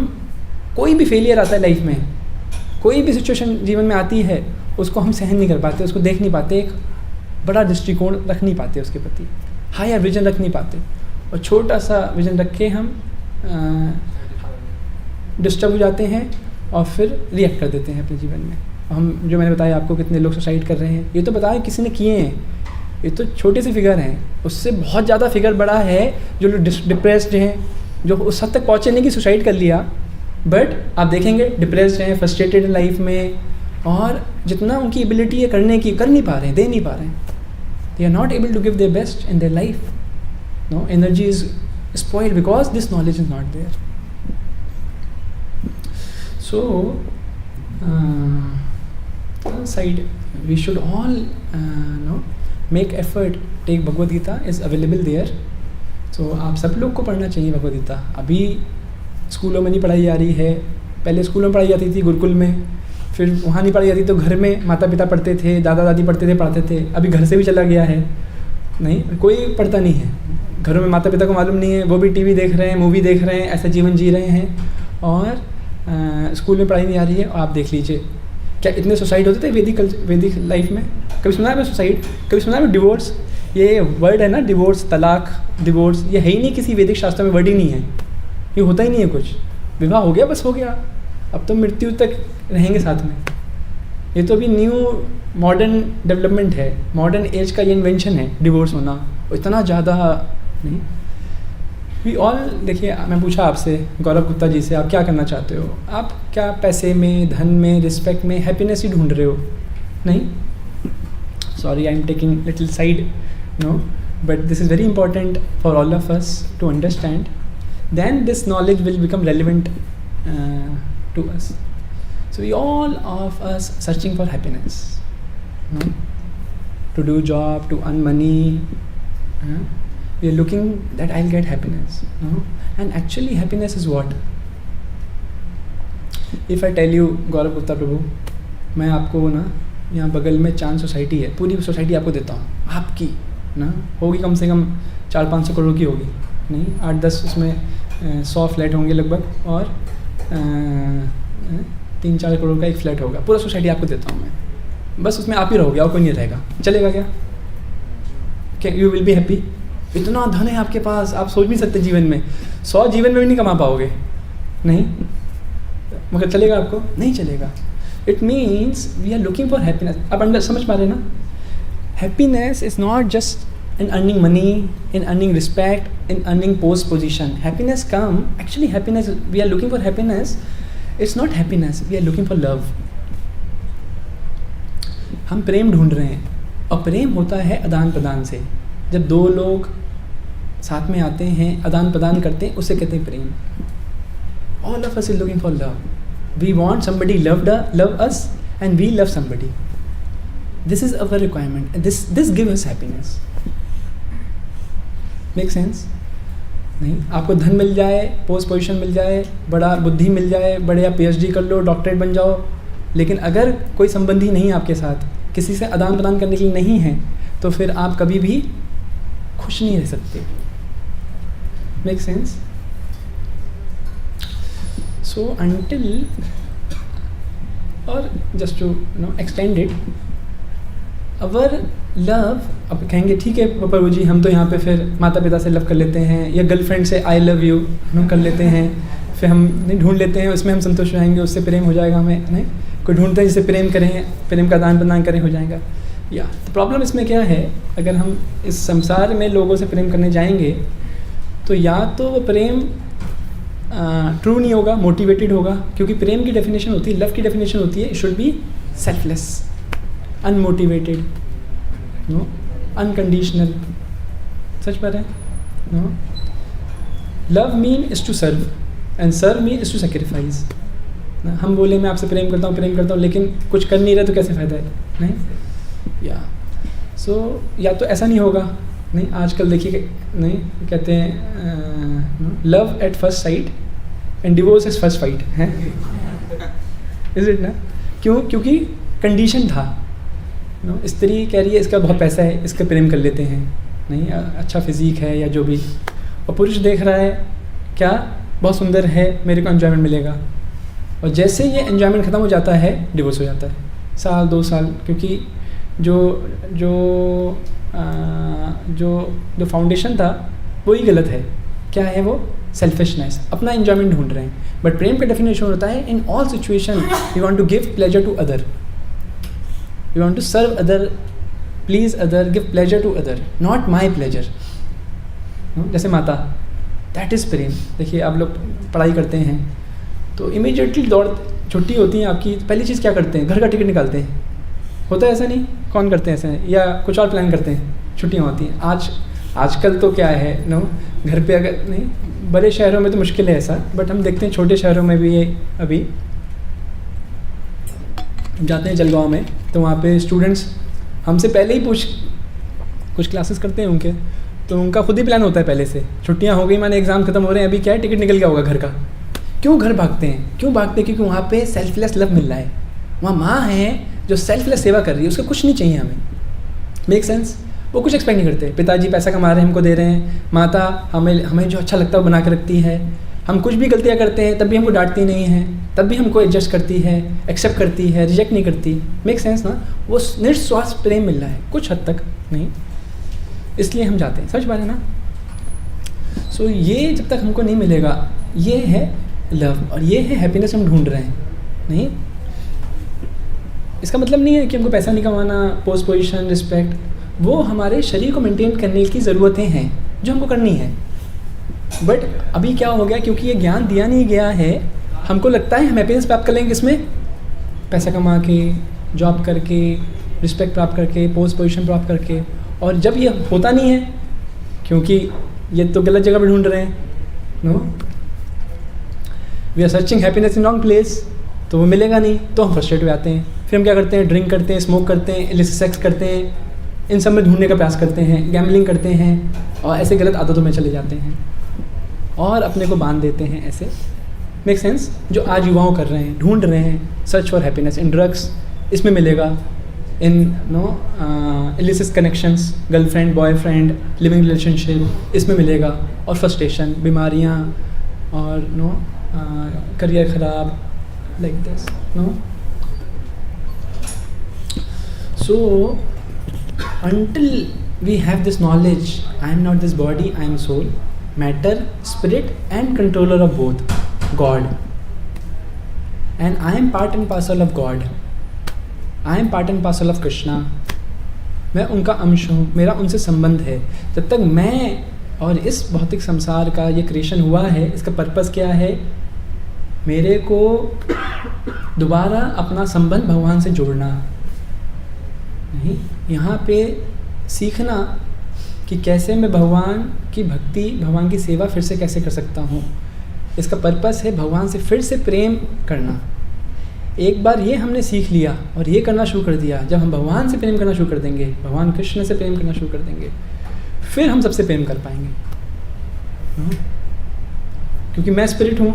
कोई भी फेलियर आता है लाइफ में, कोई भी सिचुएशन जीवन में आती है, उसको हम सहन नहीं कर पाते, उसको देख नहीं पाते, एक बड़ा दृष्टिकोण रख नहीं पाते उसके प्रति, हायर विजन रख नहीं पाते, और छोटा सा विजन रख के हम डिस्टर्ब हो जाते हैं और फिर रिएक्ट कर देते हैं अपने जीवन में। हम, जो मैंने बताया आपको, कितने लोग सुसाइड कर रहे हैं, ये तो बताया किसी ने किए हैं, ये तो छोटे से फिगर हैं, उससे बहुत ज़्यादा फिगर बड़ा है जो लोग डिप्रेस्ड हैं, जो उस हद तक पहुँचे नहीं कि सुसाइड कर लिया, बट आप देखेंगे डिप्रेस्ड हैं, फ्रस्ट्रेटेड हैं लाइफ में, और जितना उनकी एबिलिटी है करने की, कर नहीं पा रहे हैं, दे नहीं पा रहे हैं, they are not able to give their best in their life. No, energy is spoiled because this knowledge is not there. So side we should all make effort, take Bhagavad Gita is available there, so आप सब लोग को पढ़ना चाहिए भगवद गीता। अभी स्कूलों में नहीं पढ़ाई जा रही है, पहले स्कूलों में पढ़ाई जाती थी गुरुकुल में, फिर वहाँ नहीं पढ़ाई जाती तो घर में माता पिता पढ़ते थे, दादा दादी पढ़ते थे, पढ़ाते थे। अभी घर से भी चला गया है, नहीं कोई पढ़ता नहीं है, घरों में माता पिता को मालूम नहीं है, वो भी टीवी देख रहे हैं, मूवी देख रहे हैं, ऐसा जीवन जी रहे हैं, और स्कूल में पढ़ाई नहीं आ रही है। और आप देख लीजिए क्या इतने सुसाइड होते थे वैदिक लाइफ में, कभी सुना है मैं सुसाइड, कभी सुना है मैं डिवोर्स, ये वर्ड है ना, डिवोर्स, तलाक, डिवोर्स, ये है ही नहीं, किसी वैदिक शास्त्र में वर्ड ही नहीं है, ये होता ही नहीं है कुछ। विवाह हो गया बस हो गया, अब तो मृत्यु तक रहेंगे साथ में। ये तो अभी न्यू मॉडर्न डेवलपमेंट है, मॉडर्न एज का ये इन्वेंशन है डिवोर्स होना, इतना ज़्यादा नहीं। वी ऑल, देखिए मैं पूछा आपसे, गौरव गुप्ता जी से, आप क्या करना चाहते हो? आप क्या पैसे में, धन में, रिस्पेक्ट में हैप्पीनेस ही ढूंढ रहे हो? नहीं, sorry I am taking little side, no, but this is very important for all of us to understand, then this knowledge will become relevant to us. So we all of us searching for happiness, no? To do job, to earn money, we are looking that I'll get happiness, no? And actually happiness is what? If I tell you, गौरव गुप्ता प्रभु, मैं आपको ना यहाँ बगल में चांद society है, पूरी society आपको देता हूँ, आपकी ना होगी कम से कम 400-500 करोड़ की होगी, नहीं 8-10 उसमें 100 फ्लैट होंगे लगभग, और 3-4 करोड़ का एक फ्लैट होगा, पूरा सोसाइटी आपको देता हूँ मैं, बस उसमें आप ही रहोगे और कोई नहीं रहेगा, चलेगा क्या? क्या यू विल बी हैप्पी? इतना धन है आपके पास, आप सोच नहीं सकते जीवन में, 100 जीवन में भी नहीं कमा पाओगे, नहीं, मगर चलेगा आपको? नहीं चलेगा। It means we are looking for happiness. आप अंदर समझ पा रहे ना, happiness is not just in earning money, in earning respect, in earning post position. Happiness come, actually happiness, we are looking for happiness, it's not happiness, we are looking for love. हम प्रेम ढूंढ रहे हैं, और प्रेम होता है आदान प्रदान से। जब दो लोग साथ में आते हैं, आदान प्रदान करते हैं, उसे कहते हैं प्रेम। All of us is looking for love, we want somebody love us and we love somebody, this is our requirement, this give us happiness. Make sense? नहीं, आपको धन मिल जाए, पोस्ट पोजीशन मिल जाए, बड़ा बुद्धि मिल जाए, बढ़िया PhD कर लो, डॉक्टरेट बन जाओ, लेकिन अगर कोई संबंधी नहीं आपके साथ, किसी से आदान प्रदान करने के लिए नहीं है, तो फिर आप कभी भी खुश नहीं रह सकते। Make sense? सो अंटिल, और just to extend it, our love, अब कहेंगे ठीक है प्रभु जी, हम तो यहाँ पे फिर माता पिता से लव कर लेते हैं या गर्लफ्रेंड से आई लव यू हम कर लेते हैं, फिर हम नहीं ढूंढ लेते हैं उसमें हम संतुष्ट रहेंगे, उससे प्रेम हो जाएगा हमें, नहीं कोई ढूंढते हैं जिससे प्रेम करें, प्रेम का दान प्रदान करें, हो जाएगा। या तो प्रॉब्लम इसमें क्या है, अगर हम इस संसार में लोगों से प्रेम करने जाएंगे तो या तो वो प्रेम ट्रू नहीं होगा, मोटिवेटेड होगा, क्योंकि प्रेम की डेफिनेशन होती है, लव की डेफिनेशन होती है, it should be selfless, unmotivated, no, unconditional. सच बात है, no. Love mean is to serve and serve mean is to sacrifice. हम बोले मैं आपसे प्रेम करता हूँ, लेकिन कुछ कर नहीं रहे तो कैसे फ़ायदा है, नहीं। या सो या तो ऐसा नहीं होगा, नहीं आजकल देखिए, नहीं कहते हैं love at first sight and divorce is first fight है, इज इट ना? क्यों? क्योंकि कंडीशन था, नो, स्त्री कह रही है इसका बहुत पैसा है, इसका प्रेम कर लेते हैं, नहीं अच्छा फिजिक है या जो भी, और पुरुष देख रहा है क्या बहुत सुंदर है, मेरे को एंजॉयमेंट मिलेगा, और जैसे ये एंजॉयमेंट ख़त्म हो जाता है डिवोर्स हो जाता है, साल 2 साल, क्योंकि जो फाउंडेशन था वही गलत है। क्या है वो? सेल्फिशनेस, अपना एंजॉयमेंट ढूंढ रहे हैं। बट प्रेम का डेफिनेशन होता है in all situation you want to give pleasure to other, you want to serve other, please other, give pleasure to other, not my pleasure. जैसे माता, दैट इज़ प्रेम। देखिए आप लोग पढ़ाई करते हैं तो इमीडिएटली दौड़, छुट्टी होती है आपकी, पहली चीज़ क्या करते हैं? घर का टिकट निकालते हैं, होता है ऐसा नहीं? कौन करते हैं ऐसा? या कुछ और प्लान करते हैं? छुट्टियाँ होती हैं। आजकल तो क्या है, नो, घर पे अगर नहीं, बड़े शहरों में तो मुश्किल है ऐसा, बट हम देखते हैं छोटे शहरों में भी ये अभी जाते हैं जलगांव में, तो वहाँ पे स्टूडेंट्स हमसे पहले ही कुछ क्लासेस करते हैं उनके, तो उनका खुद ही प्लान होता है पहले से, छुट्टियाँ हो गई, माने एग्ज़ाम खत्म हो रहे हैं, अभी क्या है, टिकट निकल गया होगा घर का। क्यों घर भागते हैं? क्यों भागते हैं? क्योंकि वहाँ पे सेल्फलेस लव मिल रहा है, वहाँ माँ है जो सेल्फलेस सेवा कर रही है, उसका कुछ नहीं चाहिए हमें। Make sense? वो कुछ एक्सपेक्ट नहीं करते। पिताजी पैसा कमा रहे हैं, हमको दे रहे हैं, माता हमें जो अच्छा लगता है वो बना के रखती है, हम कुछ भी गलतियाँ करते हैं तब भी हमको डांटती नहीं है, तब भी हमको एडजस्ट करती है, एक्सेप्ट करती है, रिजेक्ट नहीं करती। मेक सेंस ना? वो निस्वार्थ प्रेम मिल रहा है, कुछ हद तक नहीं, इसलिए हम जाते हैं। समझ पा रहे हैं ना? सो ये जब तक हमको नहीं मिलेगा, ये है लव और ये है हैप्पीनेस हम ढूंढ रहे हैं। नहीं, इसका मतलब नहीं है कि हमको पैसा नहीं कमाना, पोस्ट पोजीशन, रिस्पेक्ट, वो हमारे शरीर को मेंटेन करने की ज़रूरतें हैं जो हमको करनी है। बट अभी क्या हो गया, क्योंकि ये ज्ञान दिया नहीं गया है, हमको लगता है हम हैप्पीनेस प्राप्त कर लेंगे इसमें, पैसा कमा के, जॉब करके, रिस्पेक्ट प्राप्त करके, पोस्ट पोजीशन प्राप्त करके, और जब ये होता नहीं है, क्योंकि ये तो गलत जगह पर ढूंढ रहे हैं, no, we are searching happiness in wrong place, तो वो मिलेगा नहीं, तो हम फ्रस्ट्रेट हो जाते हैं। फिर हम क्या करते हैं? ड्रिंक करते हैं, स्मोक करते हैं, इलिसिट सेक्स करते हैं, इन सब में ढूंढने का प्रयास करते हैं, गैम्बलिंग करते हैं, और ऐसे गलत आदतों में चले जाते हैं और अपने को बांध देते हैं ऐसे। Make sense? जो आज युवाओं कर रहे हैं, ढूंढ रहे हैं, search for happiness in drugs, इसमें मिलेगा, in illicit connections, girlfriend boyfriend, living relationship, इसमें मिलेगा, और फ्रस्ट्रेशन, बीमारियाँ, और करियर ख़राब, like this, no? So until we have this knowledge, I am not this body, I am soul, matter, spirit and controller of both, God, and I am part and parcel of God, I am part and parcel of Krishna, मैं उनका अंश हूँ, मेरा उनसे संबंध है। जब तक मैं और इस भौतिक संसार का ये क्रिएशन हुआ है, इसका पर्पस क्या है? मेरे को दोबारा अपना संबंध भगवान से जोड़ना, नहीं यहाँ पे सीखना कि कैसे मैं भगवान की भक्ति, भगवान की सेवा फिर से कैसे कर सकता हूँ। इसका पर्पस है भगवान से फिर से प्रेम करना। एक बार ये हमने सीख लिया और ये करना शुरू कर दिया, जब हम भगवान से प्रेम करना शुरू कर देंगे, भगवान कृष्ण से प्रेम करना शुरू कर देंगे, फिर हम सबसे प्रेम कर पाएंगे। क्योंकि मैं स्पिरिट हूँ,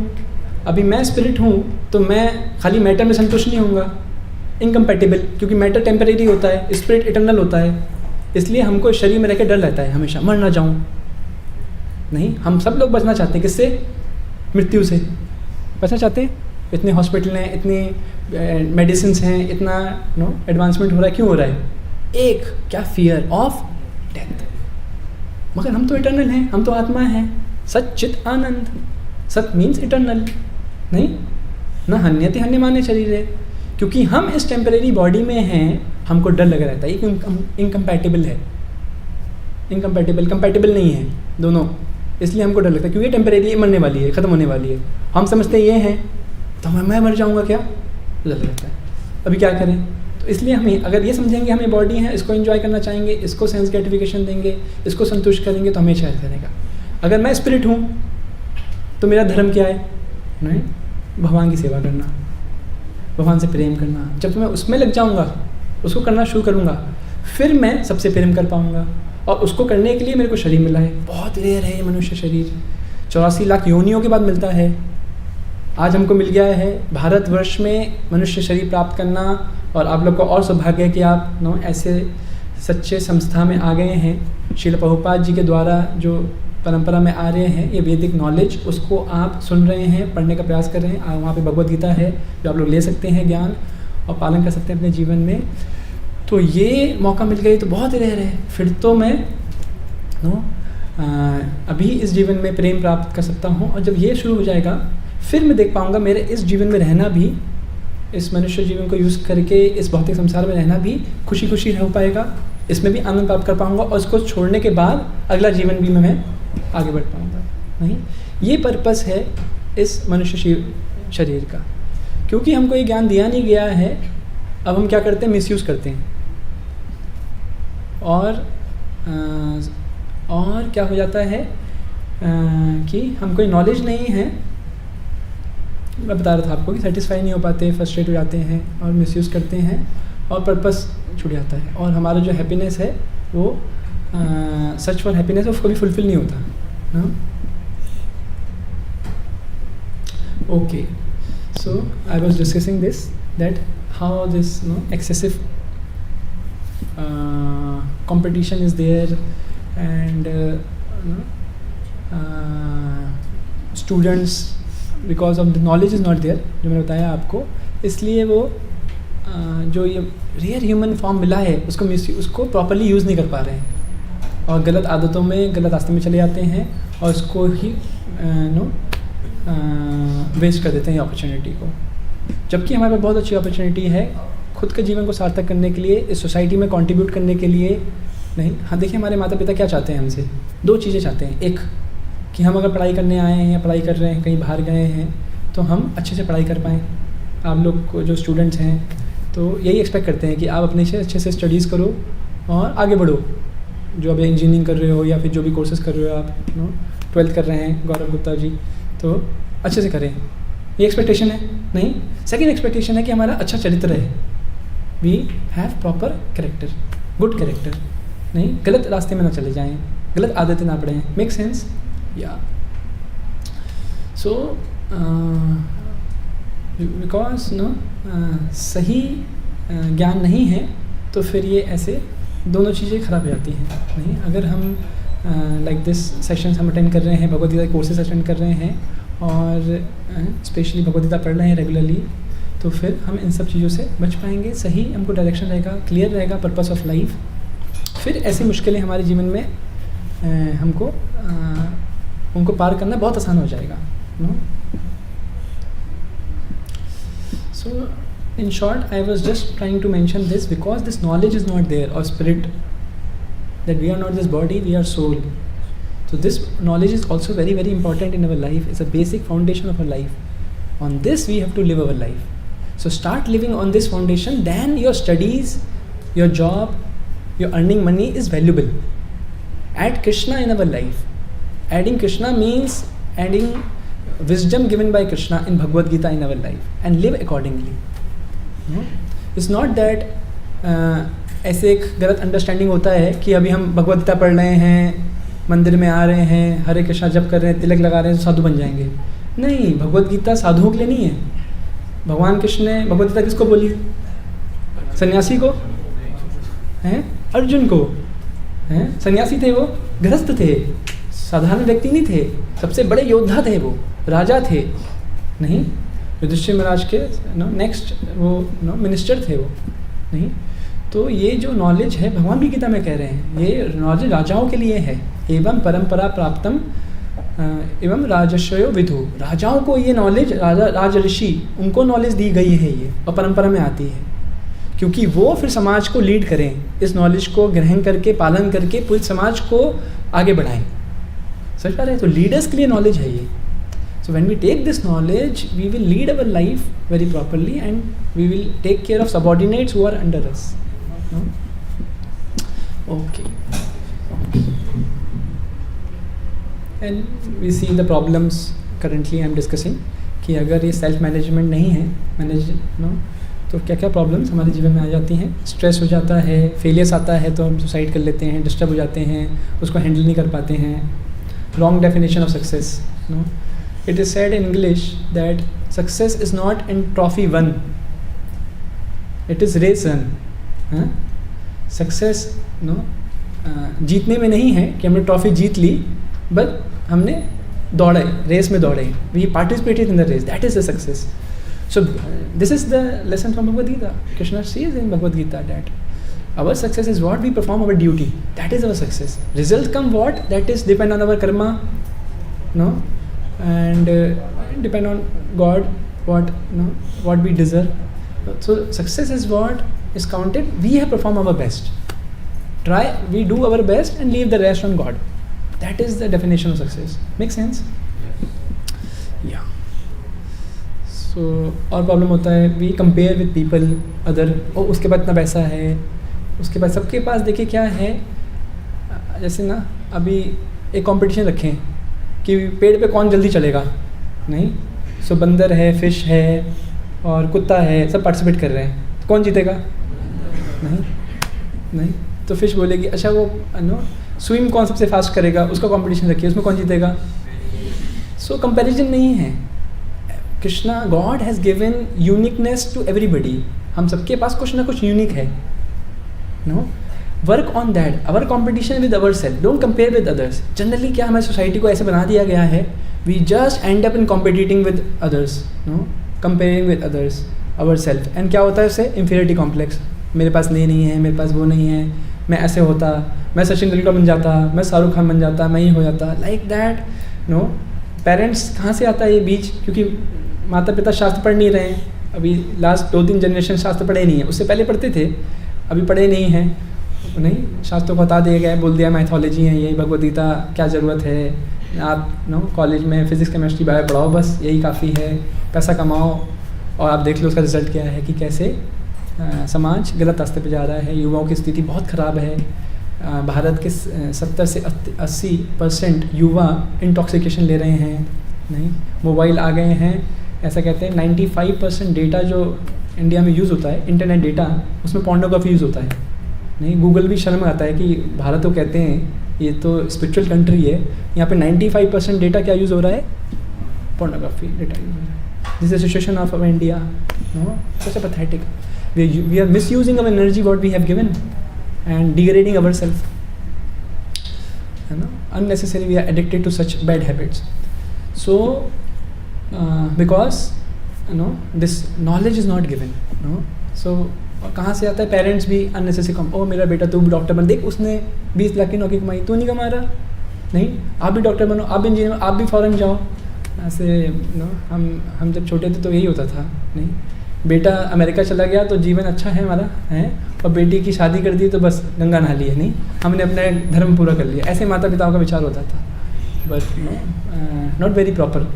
अभी मैं स्पिरिट हूँ तो मैं खाली मैटर में संतुष्ट नहीं होऊंगा, इनकम्पैटिबल, क्योंकि मैटर टेम्परेरी होता है, स्पिरिट इटर्नल होता है। इसलिए हमको शरीर में रह के डर रहता है हमेशा, मर ना जाऊँ। नहीं, हम सब लोग बचना चाहते हैं, किससे? मृत्यु से बचना चाहते हैं। इतने हॉस्पिटल हैं, इतनी मेडिसिन हैं, इतना एडवांसमेंट हो रहा है, क्यों हो रहा है? एक क्या, फियर ऑफ डेथ। मगर हम तो इटर्नल हैं, हम तो आत्मा हैं, सच चित आनंद। सत मीन्स इटर्नल, नहीं ना हन्यते हन्य माने शरीर है। क्योंकि हम इस टेम्परेरी बॉडी में हैं, हमको डर लगा रहता है, इनकम्पैटिबल है, कंपैटिबल नहीं है दोनों, इसलिए हमको डर लगता है क्योंकि टेम्परेरी है, मरने वाली है, ख़त्म होने वाली है। हम समझते हैं ये हैं तो मैं मर जाऊँगा क्या, डर लगता है। अभी क्या करें? तो इसलिए हमें अगर ये समझेंगे हमें बॉडी है, इसको एंजॉय करना चाहेंगे, इसको सेंस ग्रेटिफिकेशन देंगे, इसको संतुष्ट करेंगे तो हमेशा ऐसा रहेगा। अगर मैं स्पिरिट हूँ तो मेरा धर्म क्या है? नहीं, भगवान की सेवा करना, भगवान से प्रेम करना। जब मैं उसमें लग जाऊँगा, उसको करना शुरू करूँगा, फिर मैं सबसे प्रेम कर पाऊँगा। और उसको करने के लिए मेरे को शरीर मिला है, बहुत रेयर है ये मनुष्य शरीर, 84 लाख योनियों के बाद मिलता है। आज हमको मिल गया है भारतवर्ष में मनुष्य शरीर प्राप्त करना। और आप लोग को और सौभाग्य है कि आप ऐसे सच्चे संस्था में आ गए हैं। श्रील प्रभुपाद जी के द्वारा जो परंपरा में आ रहे हैं, ये वैदिक नॉलेज, उसको आप सुन रहे हैं, पढ़ने का प्रयास कर रहे हैं। वहाँ पे भगवद गीता है जो आप लोग ले सकते हैं ज्ञान और पालन कर सकते हैं अपने जीवन में। तो ये मौका मिल गई तो बहुत रेयर है। फिर तो मैं अभी इस जीवन में प्रेम प्राप्त कर सकता हूँ, और जब ये शुरू हो जाएगा फिर मैं देख पाऊँगा मेरे इस जीवन में रहना भी, इस मनुष्य जीवन को यूज़ करके इस भौतिक संसार में रहना भी खुशी खुशी रह पाएगा, इसमें भी आनंद प्राप्त कर पाऊँगा, और इसको छोड़ने के बाद अगला जीवन भी मैं आगे बढ़ पाऊँगा। नहीं, ये पर्पस है इस मनुष्य शरीर का। क्योंकि हमको ये ज्ञान दिया नहीं गया है, अब हम क्या करते हैं, मिसयूज़ करते हैं। और क्या हो जाता है कि हमको ये नॉलेज नहीं है। मैं बता रहा था आपको कि सेटिस्फाई नहीं हो पाते, फ्रस्ट्रेट हो जाते हैं और मिसयूज़ करते हैं, और पर्पस छूट जाता है। और हमारा जो हैप्पीनेस है वो सर्च फॉर हैप्पीनेस वो कभी फुलफिल नहीं होता। Okay, so I was discussing this, that how this excessive competition is there, and students because of the knowledge is not there, जो मैंने बताया आपको, इसलिए वो जो ये रेयर ह्यूमन फॉर्म मिला है उसको प्रॉपरली यूज़ नहीं कर पा रहे हैं, और गलत आदतों में, गलत रास्ते में चले जाते हैं, और उसको ही वेस्ट कर देते हैं अपॉर्चुनिटी को। जबकि हमारे पास बहुत अच्छी अपॉर्चुनिटी है खुद के जीवन को सार्थक करने के लिए, इस सोसाइटी में कंट्रीब्यूट करने के लिए। नहीं, हाँ देखिए, हमारे माता पिता क्या चाहते हैं हमसे, दो चीज़ें चाहते हैं। एक कि हम अगर पढ़ाई करने आए हैं या पढ़ाई कर रहे हैं, कहीं बाहर गए हैं, तो हम अच्छे से पढ़ाई कर पाएँ। आप लोग को जो स्टूडेंट्स हैं तो यही एक्सपेक्ट करते हैं कि आप अपने से अच्छे से स्टडीज़ करो और आगे बढ़ो। जो अभी इंजीनियरिंग कर रहे हो या फिर जो भी कोर्सेज़ कर रहे हो आप, 12th कर रहे हैं गौरव गुप्ता जी, तो अच्छे से करें, ये एक्सपेक्टेशन है। नहीं, सेकेंड एक्सपेक्टेशन है कि हमारा अच्छा चरित्र है, we have proper character, good character. नहीं, गलत रास्ते में ना चले जाएं, गलत आदतें ना पड़ें। Make sense? या सो बिकॉज सही ज्ञान नहीं है तो फिर ये ऐसे दोनों चीज़ें ख़राब हो जाती हैं। नहीं, अगर हम लाइक दिस सेशंस हम अटेंड कर रहे हैं, भगवद गीता कोर्सेज अटेंड कर रहे हैं, और स्पेशली भगवद गीता पढ़ रहे हैं रेगुलरली, तो फिर हम इन सब चीज़ों से बच पाएंगे। सही हमको डायरेक्शन रहेगा, क्लियर रहेगा पर्पस ऑफ लाइफ। फिर ऐसी मुश्किलें हमारे जीवन में हमको उनको पार करना बहुत आसान हो जाएगा। सो in short, I was just trying to mention this because this knowledge is not there, or spirit, that we are not this body, we are soul. So this knowledge is also very, very important in our life. It's a basic foundation of our life. On this we have to live our life. So start living on this foundation, then your studies, your job, your earning money is valuable. Add Krishna in our life. Adding Krishna means adding wisdom given by Krishna in Bhagavad Gita in our life, and live accordingly. It's not that ऐसे एक गलत understanding होता है कि अभी हम भगवद गीता पढ़ रहे हैं, मंदिर में आ रहे हैं, हरे कृष्णा जप कर रहे हैं, तिलक लगा रहे हैं तो साधु बन जाएंगे। नहीं, भगवद गीता साधुओं के लिए नहीं है। भगवान कृष्ण ने भगवद गीता किसको बोली? सन्यासी को, हैं? अर्जुन को, हैं? सन्यासी थे वो, गृहस्थ थे, साधारण व्यक्ति नहीं थे, सबसे बड़े योद्धा थे वो, राजा थे। नहीं, युधिष्ठिर महाराज के नेक्स्ट वो मिनिस्टर थे वो। नहीं, तो ये जो नॉलेज है भगवान भी गीता में कह रहे हैं, ये नॉलेज राजाओं के लिए है। एवं परंपरा प्राप्तम एवं राजर्षयो विदु, राजाओं को ये नॉलेज, राज ऋषि उनको नॉलेज दी गई है ये, और परंपरा में आती है, क्योंकि वो फिर समाज को लीड करें, इस नॉलेज को ग्रहण करके पालन करके पूरे समाज को आगे बढ़ाएं। समझ पा रहे हैं? तो लीडर्स के लिए नॉलेज है ये। So when we take this knowledge we will lead our life very properly and we will take care of subordinates who are under us. Okay, and we see the problems currently I am discussing कि अगर ये self management नहीं है तो क्या क्या problems हमारे जीवन में आ जाती हैं। स्ट्रेस हो जाता है, फेलियर्स आता है तो हम सुसाइड कर लेते हैं, डिस्टर्ब हो जाते हैं, उसको हैंडल नहीं कर पाते हैं। Wrong definition of success, it is said in English that success is not in trophy won, it is race run. Success जीतने में नहीं है कि हमने ट्रॉफी जीत ली, बट हमने दौड़े, रेस में दौड़े, we participated in the race, that is the success. So this is the lesson from Bhagavad Gita. Krishna says in Bhagavad Gita that our success is what we perform our duty. That is our success. Result come what? That is depend on our karma, and depend on God what we deserve. So success is what is counted. We have performed our best. We do our best and leave the rest on God. That is the definition of success. Make sense? Yeah. So, और problem होता है we compare with people other, और उसके पास इतना पैसा है, उसके पास, सबके पास देखिए क्या है। जैसे ना अभी एक कंपटीशन रखें कि पेड़ पे कौन जल्दी चलेगा, नहीं, सो बंदर है, फिश है और कुत्ता है, सब पार्टिसिपेट कर रहे हैं, कौन जीतेगा? नहीं। तो फिश बोलेगी अच्छा वो स्विम कौन सबसे फास्ट करेगा, उसका कंपटीशन रखिए, उसमें कौन जीतेगा? सो कंपैरिजन नहीं है। Krishna, God has given uniqueness to everybody, हम सबके पास कुछ ना कुछ यूनिक है। Work on that, our competition with our self, don't compare with others. Generally क्या हमारी सोसाइटी को ऐसे बना दिया गया है, we just end up in competing with others, comparing with others our self, and क्या होता है उससे? इंफीरियरिटी कॉम्प्लेक्स, मेरे पास नहीं है, मेरे पास वो नहीं है, मैं ऐसे होता, मैं सचिन तेंदुलकर बन जाता, मैं शाहरुख खान बन जाता, मैं ये हो जाता, लाइक दैट। पेरेंट्स कहाँ से आता है ये बीज? क्योंकि माता पिता शास्त्र पढ़ नहीं रहे हैं, अभी लास्ट 2-3 जनरेशन शास्त्र पढ़े नहीं है, उससे पहले पढ़ते थे, अभी पढ़े नहीं हैं, नहीं, शास्त्रों को बता दिया गया है, बोल दिया मैथोलॉजी है, यही भगवद गीता, क्या ज़रूरत है, आप कॉलेज में फिजिक्स केमिस्ट्री बायो पढ़ाओ, बस यही काफ़ी है, पैसा कमाओ, और आप देख लो उसका रिजल्ट क्या है कि कैसे समाज गलत रास्ते पे जा रहा है, युवाओं की स्थिति बहुत ख़राब है। भारत के 70 से 80% युवा इंटॉक्सिकेशन ले रहे हैं, नहीं, मोबाइल आ गए हैं, ऐसा कहते हैं 95% डेटा जो इंडिया में यूज़ होता है, इंटरनेट डेटा, उसमें पोर्नोग्राफी यूज़ होता है। नहीं, गूगल भी शर्म आता है कि भारत को कहते हैं ये तो स्पिरिचुअल कंट्री है, यहाँ पे 95% डेटा क्या यूज़ हो रहा है? पोर्नोग्राफी डेटा यूज़ हो रहा है। This is the situation of our India, such a pathetic. We are misusing our energy what we have given and degrading our self, है ना। Unnecessary we are addicted to such bad habits. So because this knowledge is not given, so कहाँ से आता है? Parents भी unnecessary कम, ओ मेरा बेटा तू भी डॉक्टर बन, देख उसने 20 लाख की नौकरी कमाई, तू नहीं कमा रहा, नहीं, आप भी डॉक्टर बनो, आप भी इंजीनियर, आप भी फॉरेन जाओ। ऐसे हम जब छोटे थे तो यही होता था, नहीं, बेटा अमेरिका चला गया तो जीवन अच्छा है हमारा, है, और बेटी की शादी कर दी तो बस गंगा नहा ली है, नहीं, हमने अपना धर्म पूरा कर लिया, ऐसे माता पिताओं का विचार होता था, बट नॉट वेरी प्रॉपर,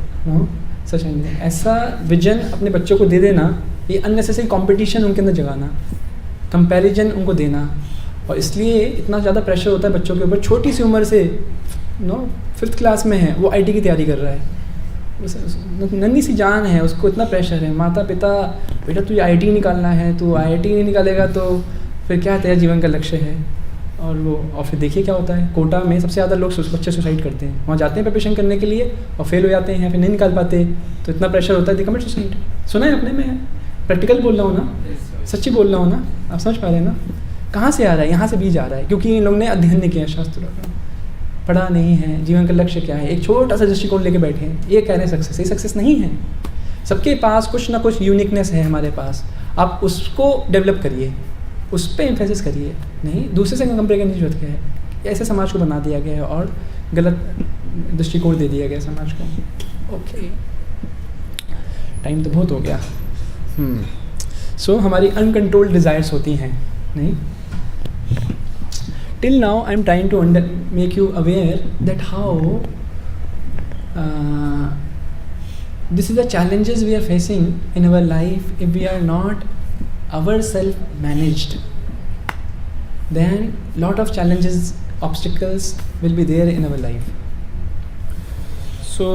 सच नहीं। ऐसा विजन अपने बच्चों को दे देना, ये अननेसेसरी कंपटीशन उनके अंदर जगाना, कंपैरिजन उनको देना, और इसलिए इतना ज़्यादा प्रेशर होता है बच्चों के ऊपर। छोटी सी उम्र से 5th क्लास में है, वो IT की तैयारी कर रहा है, नन्ही सी जान है, उसको इतना प्रेशर है, माता पिता, बेटा तुझे IT निकालना है, तू IT नहीं निकालेगा तो फिर क्या तेरा जीवन का लक्ष्य है? और फिर देखिए क्या होता है, कोटा में सबसे ज़्यादा लोग बच्चे सुसाइड करते हैं, वहाँ जाते हैं प्रिपरेशन करने के लिए और फेल हो जाते हैं, फिर नहीं निकाल पाते, तो इतना प्रेशर होता है, दे कमिट सुसाइड। सुना है अपने में? प्रैक्टिकल बोल रहा हूँ ना, सच्ची बोल रहा हूँ ना, आप समझ पा रहे हैं ना? कहाँ से आ रहा है? यहाँ से बीज आ रहा है, क्योंकि इन लोगों ने अध्ययन नहीं किया, शास्त्रों का पढ़ा नहीं है, जीवन का लक्ष्य क्या है, एक छोटा सा दृष्टिकोण लेके बैठे हैं, ये कह रहे हैं सक्सेस, ये सक्सेस नहीं है। सबके पास कुछ ना कुछ यूनिकनेस है हमारे पास, आप उसको डेवलप करिए, उस पर एम्फेसिस करिए, नहीं दूसरे से कंपेयर करने की जरूरत क्या है। ऐसे समाज को बना दिया गया है और गलत दृष्टिकोण दे दिया गया समाज को। ओके, टाइम तो बहुत हो गया। सो हमारी अनकंट्रोल्ड डिज़ायर्स होती हैं, नहीं। Till now I am trying to make you aware that how this is the challenges we are facing in our life. If we are not ourselves managed, then lot of challenges, obstacles will be there in our life. So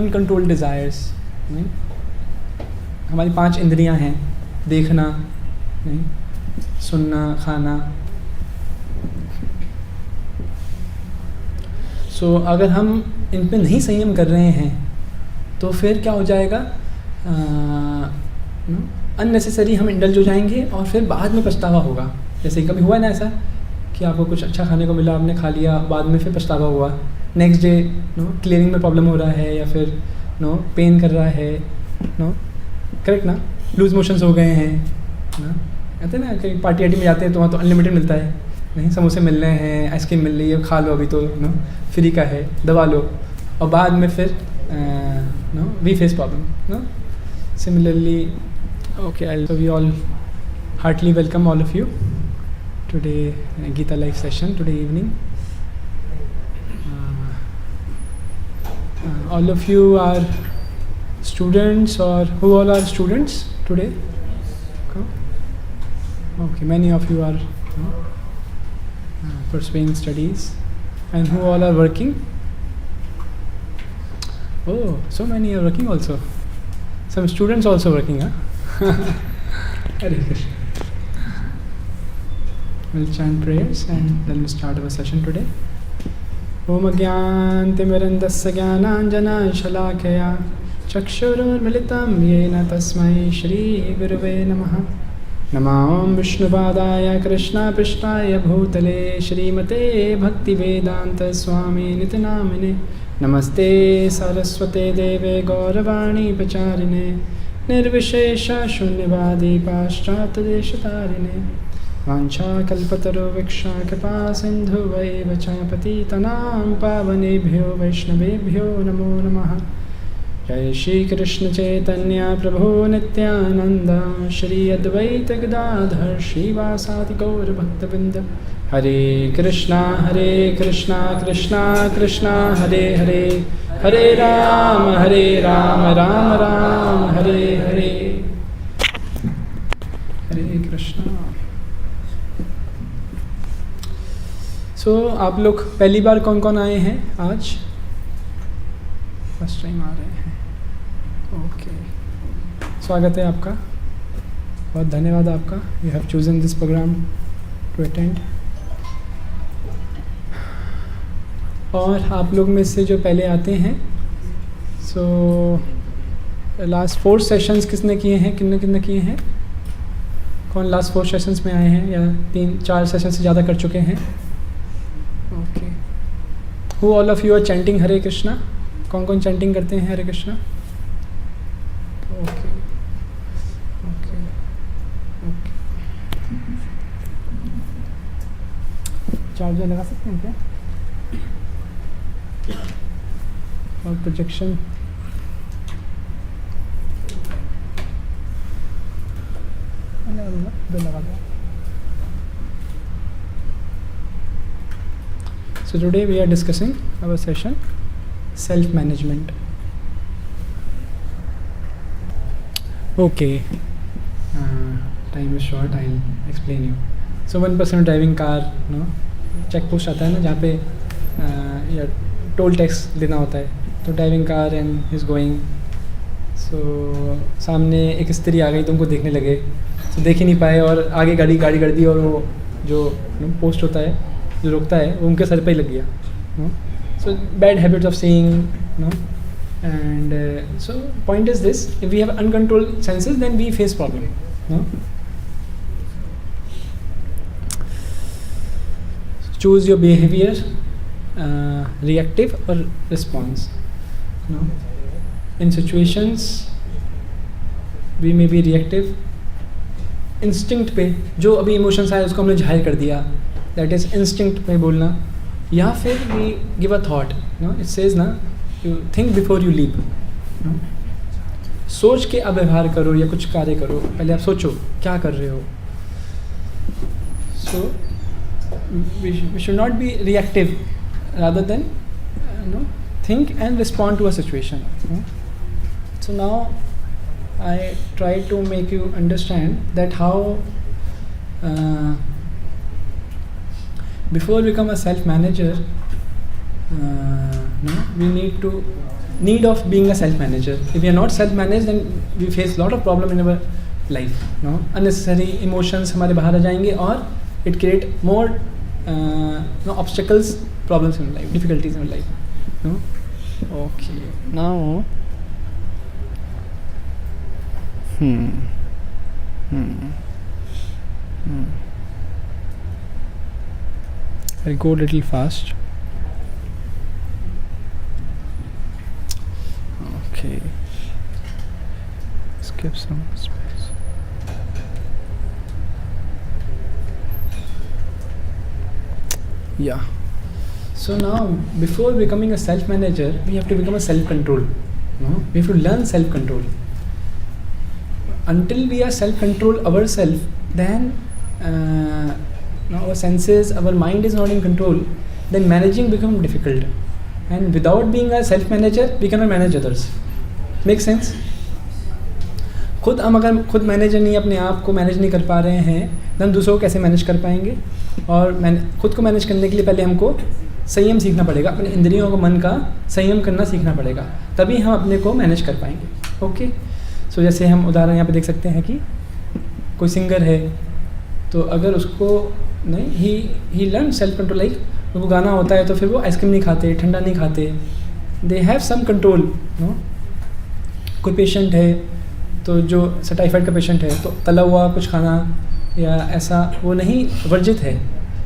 uncontrolled desires, नहीं? हमारी 5 इंद्रियां हैं, देखना, नहीं, सुनना, खाना। सो अगर हम इन पे नहीं संयम कर रहे हैं तो फिर क्या हो जाएगा, अननेसेसरी हम इंडल्ज हो जाएंगे और फिर बाद में पछतावा होगा। जैसे कभी हुआ ना ऐसा कि आपको कुछ अच्छा खाने को मिला, आपने खा लिया, बाद में फिर पछतावा हुआ, नेक्स्ट डे क्लियरिंग में प्रॉब्लम हो रहा है या फिर पेन कर रहा है, करेक्ट ना, लूज मोशंस हो गए हैं ना। कहते हैं ना कहीं पार्टी वार्टी में जाते हैं तो वहाँ तो अनलिमिटेड मिलता है, नहीं समोसे मिल रहे हैं, आइसक्रीम मिल रही है, खा लो अभी तो फ्री का है, दबा लो, और बाद में फिर we face problem. Similarly, okay, so we all heartily welcome all of you today Gita Life session today evening. All of you are students, or who all are students today? Okay, many of you are pursuing studies, and who all are working? Oh, so many are working also. Some students also working, huh? Hare Krishna. We'll chant prayers and then we'll start our session today. Om Agyantimirandasya Gyananjana Shalakaya Chakshurmilitam Yena Tasmai Shri Gurave Namaha. Namam Vishnupadaya Krishna Prishtaya Bhutale Shrimate Bhakti Vedanta Swami Nitinamine नमस्ते सरस्वते देवे गौरवाणी प्रचारिणे निर्विशेषा शून्यवादी पाश्चात्यदेशतारिणे वाञ्छाकल्पतरुवृक्षा कृपा सिन्धुवैव च पतितनां पावनेभ्यो वैष्णवेभ्यो नमो नमः। जय श्री कृष्ण चैतन्य प्रभु नित्यानंद श्री अद्वैत गदाधर श्रीवासादि गौर भक्तवृंद। हरे कृष्णा कृष्णा कृष्णा हरे हरे, हरे राम राम राम हरे हरे। हरे कृष्णा। सो आप लोग पहली बार कौन कौन आए हैं आज? फर्स्ट टाइम आ रहे हैं, ओके। स्वागत है आपका, बहुत धन्यवाद आपका। You have chosen this program to attend. और आप लोग में से जो पहले आते हैं, सो लास्ट 4 सेशंस किसने किए हैं, कितने किए हैं? कौन लास्ट 4 सेशंस में आए हैं या 3-4 सेशन से ज़्यादा कर चुके हैं? Okay. Who all of you are chanting Hare Krishna? कौन कौन चैंटिंग करते हैं Hare Krishna? Okay okay okay. Charger लगा सकते हैं क्या? और प्रोजेक्शन लगा दो। So today we are discussing our session self-management. Okay, time is short. I'll explain you. So one person driving car, check post आता है ना जहाँ पे या टोल टैक्स देना होता है, तो driving car and is going. So सामने एक स्त्री आ गई तो उनको देखने लगे, तो देख ही नहीं पाए और आगे गाड़ी कर दी, और वो जो पोस्ट होता है जो रोकता है वो उनके सर पे ही लग गया। So bad habits of seeing, and so point is this: if we have uncontrolled senses, then we face problem. Choose your behavior, reactive or response. In situations, we may be reactive, instinct पे, जो अभी emotions आए उसको हमने जाहिर कर दिया, that is instinct पे बोलना. या फिर we give a thought, it says ना, you think before you leave. सोच के अब व्यवहार करो या कुछ कार्य करो, पहले आप सोचो क्या कर रहे हो. So we should not be reactive, rather than think and respond to a situation. So now I try to make you understand that how before become a self-manager, we need of being a self-manager. If we are not self-managed, then we face lot of problem in our life. Unnecessary emotions हमारे बाहर आ जाएंगे और it create more obstacles, problems in life, difficulties in life. Okay, now I'll go a little fast. Okay, skip some space. Yeah. So now, before becoming a self-manager, we have to become a self-control. We have to learn self-control. Until we are self-control ourselves, then our senses, our mind is not in control, then managing becomes difficult. And without being a self-manager, we cannot manage others. Make sense? हम अगर खुद manager नहीं, अपने आप को manage नहीं कर पा रहे हैं, तो हम दूसरों को कैसे मैनेज कर पाएंगे. और खुद को मैनेज करने के लिए पहले हमको संयम सीखना पड़ेगा, अपने इंद्रियों को, मन का संयम करना सीखना पड़ेगा, तभी हम अपने को मैनेज कर पाएंगे. ओके, सो जैसे हम उदाहरण यहाँ पे देख सकते हैं कि कोई सिंगर है, तो अगर उसको ही लर्न सेल्फ कंट्रोल, लाइक उनको गाना होता है तो फिर वो आइसक्रीम नहीं खाते, ठंडा नहीं खाते, दे हैव सम कंट्रोल. कोई पेशेंट है, तो जो टाइफाइड का पेशेंट है, तो तला हुआ कुछ खाना या ऐसा वो नहीं, वर्जित है,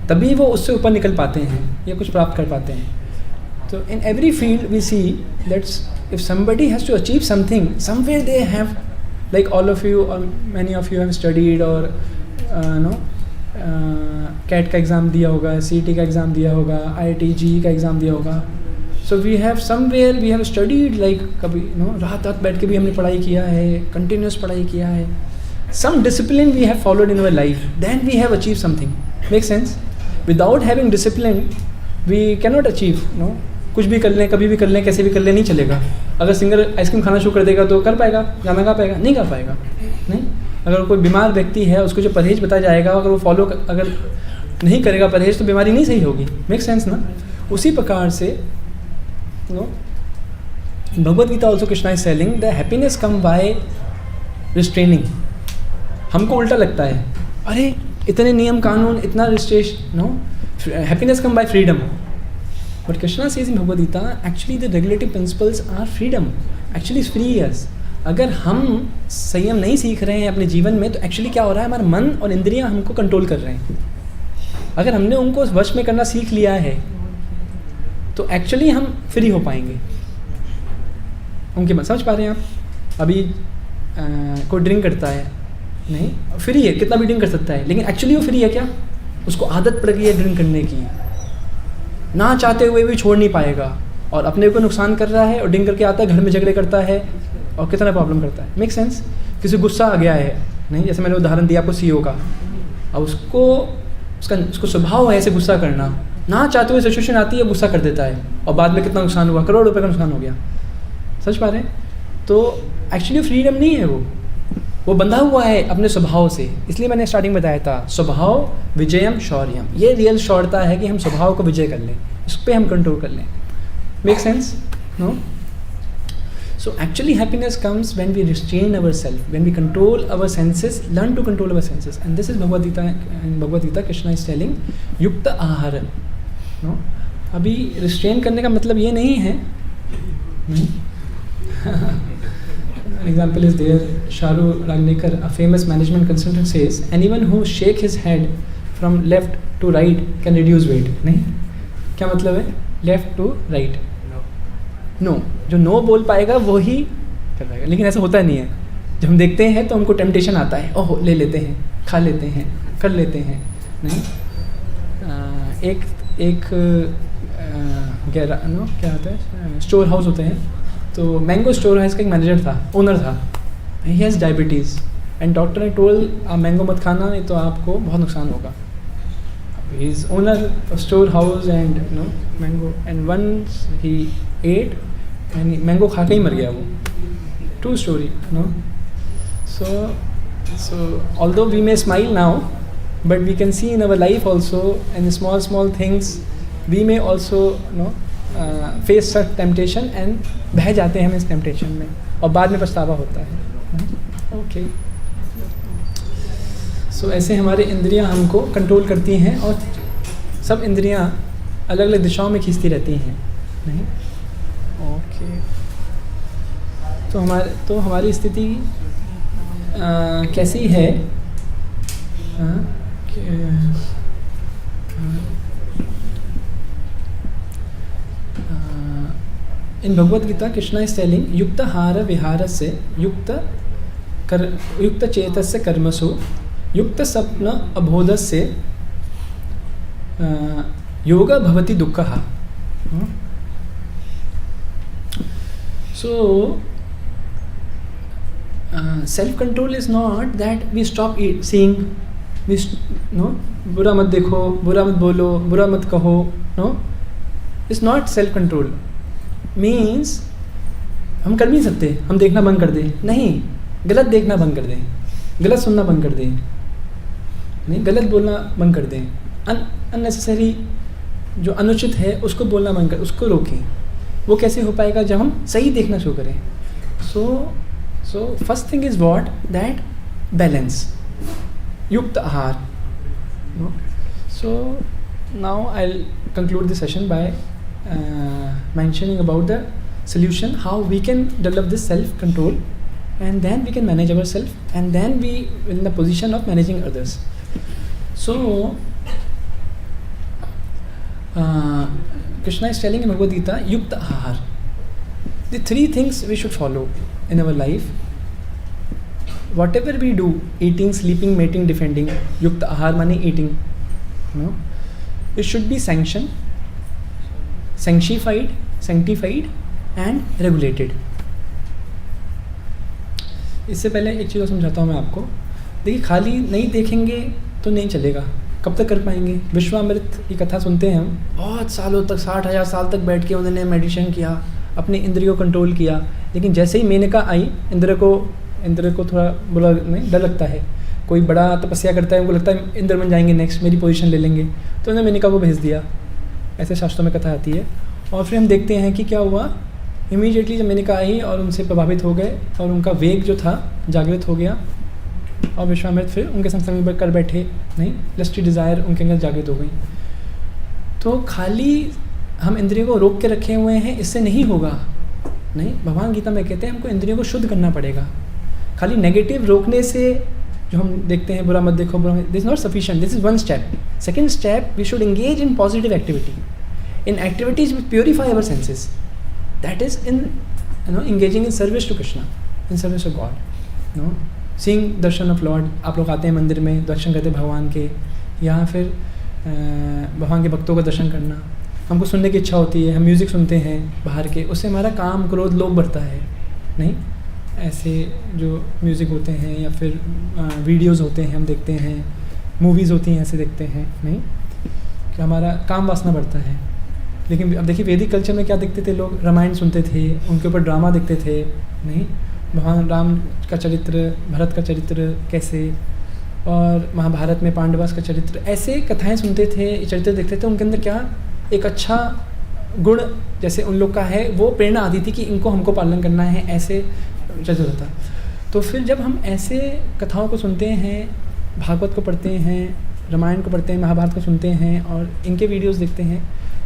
तभी वो उससे ऊपर निकल पाते हैं या कुछ प्राप्त कर पाते हैं. तो in every field we see that's if somebody has to achieve something, somewhere they have, like all of you और many of you have studied और कैट का एग्ज़ाम दिया होगा, CET का एग्ज़ाम दिया होगा, IIT JEE का एग्ज़ाम दिया होगा. So we have somewhere we have studied, like कभी रात बैठ के भी हमने पढ़ाई किया है, कंटिन्यूस पढ़ाई किया है. Some discipline we have followed in our life, then we have achieved something. Make sense? Without having discipline, we cannot achieve. कुछ भी कर लें, कभी भी कर लें, कैसे भी कर लें, नहीं चलेगा. अगर सिंगर आइसक्रीम खाना शुरू कर देगा तो कर पाएगा, गाना गा पाएगा? नहीं गा पाएगा. नहीं. अगर कोई बीमार व्यक्ति है, उसको जो परहेज बताया जाएगा, अगर वो फॉलो अगर नहीं करेगा परहेज, तो बीमारी नहीं सही होगी. मेक सेंस ना? उसी प्रकार से Bhagavad Gita also Krishna is selling the happiness come by restraining. हमको उल्टा लगता है, अरे इतने नियम कानून, इतना restriction, happiness come by freedom. But Krishna says in Bhagavad Gita, actually the regulative principles are freedom, actually free us. अगर हम संयम नहीं सीख रहे हैं अपने जीवन में, तो एक्चुअली क्या हो रहा है, हमारा मन और इंद्रियां हमको कंट्रोल कर रहे हैं. अगर हमने उनको वश में करना सीख लिया है, तो एक्चुअली हम फ्री हो पाएंगे. उनकी बात समझ पा रहे हैं आप? अभी कोई ड्रिंक करता है, नहीं, फ्री है, कितना भी ड्रिंक कर सकता है, लेकिन एक्चुअली वो फ्री है क्या? उसको आदत पड़ गई है ड्रिंक करने की, ना चाहते हुए भी छोड़ नहीं पाएगा, और अपने को नुकसान कर रहा है, और ड्रिंक करके आता है, घर में झगड़े करता है, और कितना प्रॉब्लम करता है. Make sense? किसी गुस्सा आ गया है, नहीं, जैसे मैंने उदाहरण दिया आपको CEO का, अब उसको स्वभाव है ऐसे गुस्सा करना, ना चाहते हुए सिचुएशन आती है, गुस्सा कर देता है, और बाद में कितना नुकसान हुआ, करोड़ रुपए का नुकसान हो गया. समझ पा रहे हैं? तो एक्चुअली फ्रीडम नहीं है, वो बंधा हुआ है अपने स्वभाव से. इसलिए मैंने स्टार्टिंग बताया था, स्वभाव विजयम शौर्यम. ये रियल शौर्यता है कि हम स्वभाव को विजय कर लें, इस पर हम कंट्रोल कर लें. Make sense? No? So actually happiness comes when we restrain our self, when we control our senses, learn to control our senses. And this is Bhagavad Gita Krishna is telling युक्त आहार. नो, अभी रिस्ट्रेन करने का मतलब ये नहीं है. An example is there. Sharu Ragnikar, a famous management consultant, says anyone who shake his head from left to right can reduce weight. नहीं, क्या मतलब है? Left to right. No. जो no बोल पाएगा वो ही कर पाएगा, लेकिन ऐसा होता नहीं है. जब हम देखते हैं तो हमको टेम्पटेशन आता है, ओह ले लेते हैं, खा लेते हैं, कर लेते हैं, नहीं। एक क्या होता है, स्टोर हाउस होते हैं, तो मैंगो स्टोर हाउस का एक मैनेजर था, ओनर था, he has diabetes and doctor ने टोल्ड आप मैंगो मत खाना, नहीं तो आपको बहुत नुकसान होगा। He is owner of store house and mango, and once he ate and mango खा के ही मर गया वो। True story, So although we may smile now, but we can see in our life also, and small things, we may also face such temptation and बह जाते हैं हम इस temptation में और बाद में पछतावा होता है। ओके, सो ऐसे हमारे इंद्रियां हमको कंट्रोल करती हैं और सब इंद्रियां अलग अलग दिशाओं में खींचती रहती हैं, नहीं। ओके, तो हमारी स्थिति कैसी है? इन भगवद गीता कृष्णा इज टेलिंग युक्त हार विहार से युक्त चेतस्य कर्मसु युक्त स्वप्न अबोध से योग भवति दुःखः। सो self-control is not that we stop seeing, बुरा मत देखो, बुरा मत बोलो, बुरा मत कहो, no, it's not self-control means हम कर नहीं सकते, हम देखना बंद कर दें, नहीं, गलत देखना बंद कर दें, गलत सुनना बंद कर दें, नहीं, गलत बोलना बंद कर दें, अननेसेसरी जो अनुचित है उसको बोलना बंद कर, उसको रोकें। वो कैसे हो पाएगा? जब हम सही देखना शुरू करें। So first thing is what? That balance, yukta ahar. So now I'll conclude the session by mentioning about the solution, how we can develop this self-control, and then we can manage ourselves, and then we in the position of managing others. So Krishna is telling in Bhagavad Gita, yukta ahar. The three things we should follow in our life. Whatever we do, eating, sleeping, mating, defending, yukta ahar money eating, it should be sanctified and regulated. इससे पहले एक चीज़ और समझाता हूँ मैं आपको। देखिए, खाली नहीं देखेंगे तो नहीं चलेगा, कब तक कर पाएंगे? विश्वामित्र की कथा सुनते हैं हम, बहुत सालों तक, 60,000 साल तक बैठ के उन्होंने मेडिटेशन किया, अपने इंद्रियों को कंट्रोल किया, लेकिन जैसे ही मेनका आई, इंद्र को थोड़ा बुरा नहीं, डर लगता है। कोई बड़ा तपस्या करता है, उनको लगता है इंद्र बन जाएंगे, नेक्स्ट मेरी पोजीशन ले लेंगे, तो उन्होंने मेनका को भेज दिया। ऐसे शास्त्रों में कथा आती है। और फिर हम देखते हैं कि क्या हुआ, इमीडिएटली जब मेनका आई और उनसे प्रभावित हो गए और उनका वेग जो था जागृत हो गया, और विश्वामित्र फिर उनके संग में कर बैठे, नहीं, लस्टी डिज़ायर उनके अंदर जागृत हो गई। तो खाली हम इंद्रियों को रोक के रखे हुए हैं, इससे नहीं होगा, नहीं। भगवान गीता में कहते हैं हमको इंद्रियों को शुद्ध करना पड़ेगा। खाली नेगेटिव रोकने से जो हम देखते हैं, बुरा मत देखो, this is not sufficient, this is one step. Second step, we should engage in positive activity, in activities which purify our senses, that is in engaging in service to Krishna, in service to God, seeing darshan of Lord. आप लोग आते हैं मंदिर में, दर्शन करते हैं भगवान के, या फिर भगवान के भक्तों का दर्शन करना, हमको सुनने की इच्छा होती है, हम म्यूज़िक सुनते हैं बाहर के, उससे हमारा काम, क्रोध, लोभ बढ़ता है, नहीं। ऐसे जो म्यूज़िक होते हैं या फिर वीडियोज़ होते हैं हम देखते हैं, मूवीज़ होती हैं ऐसे देखते हैं, नहीं, कि हमारा काम वासना बढ़ता है। लेकिन अब देखिए, वैदिक कल्चर में क्या देखते थे लोग? रामायण सुनते थे, उनके ऊपर ड्रामा देखते थे, नहीं, भगवान राम का चरित्र, भरत का चरित्र कैसे, और महाभारत में पांडवास का चरित्र, ऐसे कथाएँ सुनते थे, चरित्र देखते थे। उनके अंदर क्या एक अच्छा गुण जैसे उन लोग का है, वो प्रेरणा आती थी कि इनको हमको पालन करना है, ऐसे चलता था। तो फिर जब हम ऐसे कथाओं को सुनते हैं, भागवत को पढ़ते हैं, रामायण को पढ़ते हैं, महाभारत को सुनते हैं और इनके वीडियोस देखते हैं,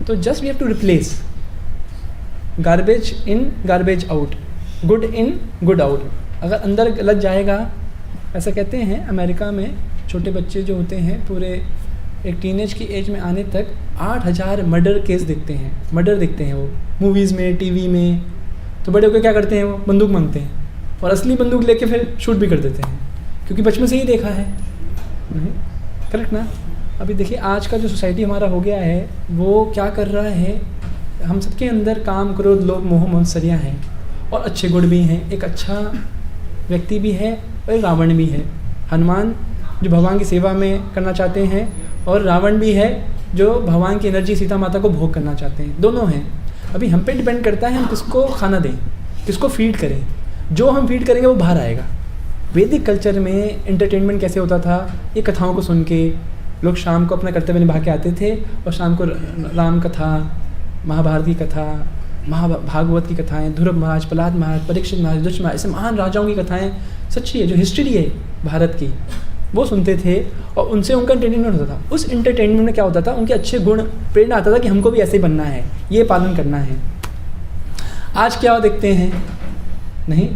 तो just we have to replace garbage in garbage out, good in good out. अगर अंदर गलत जाएगा, ऐसा कहते हैं अमेरिका में छोटे बच्चे जो होते हैं, पूरे एक टीनेज की एज में आने तक 8,000 मर्डर केस देखते हैं, मर्डर देखते हैं वो मूवीज़ में, टीवी में। तो बड़े होकर क्या करते हैं? वो बंदूक मांगते हैं और असली बंदूक लेके फिर शूट भी कर देते हैं, क्योंकि बचपन से ही देखा है। नहीं, करेक्ट ना? अभी देखिए आज का जो सोसाइटी हमारा हो गया है वो क्या कर रहा है, हम सबके अंदर काम, क्रोध, लोभ, मोह, मत्सरियाँ हैं और अच्छे गुण भी हैं। एक अच्छा व्यक्ति भी है और रावण भी है। हनुमान जो भगवान की सेवा में करना चाहते हैं, और रावण भी है जो भगवान की एनर्जी सीता माता को भोग करना चाहते हैं। दोनों हैं। अभी हम पे डिपेंड करता है हम किसको खाना दें, किसको फीड करें। जो हम फीड करेंगे वो बाहर आएगा। वैदिक कल्चर में एंटरटेनमेंट कैसे होता था, ये कथाओं को सुन के लोग शाम को अपना कर्तव्य निभा के आते थे, और शाम को राम कथा, महाभारत की कथा, महाभागवत की कथाएं, ध्रुव महाराज, प्रहलाद महाराज, परीक्षित महाराज, दुष्ट महाराज, ऐसे महान राजाओं की कथाएं सच्ची है, जो हिस्ट्री है भारत की, वो सुनते थे और उनसे उनका एंटरटेनमेंट होता था। उस एंटरटेनमेंट में क्या होता था, उनके अच्छे गुण, प्रेरणा आता था कि हमको भी ऐसे ही बनना है, ये पालन करना है। आज क्या देखते हैं, नहीं,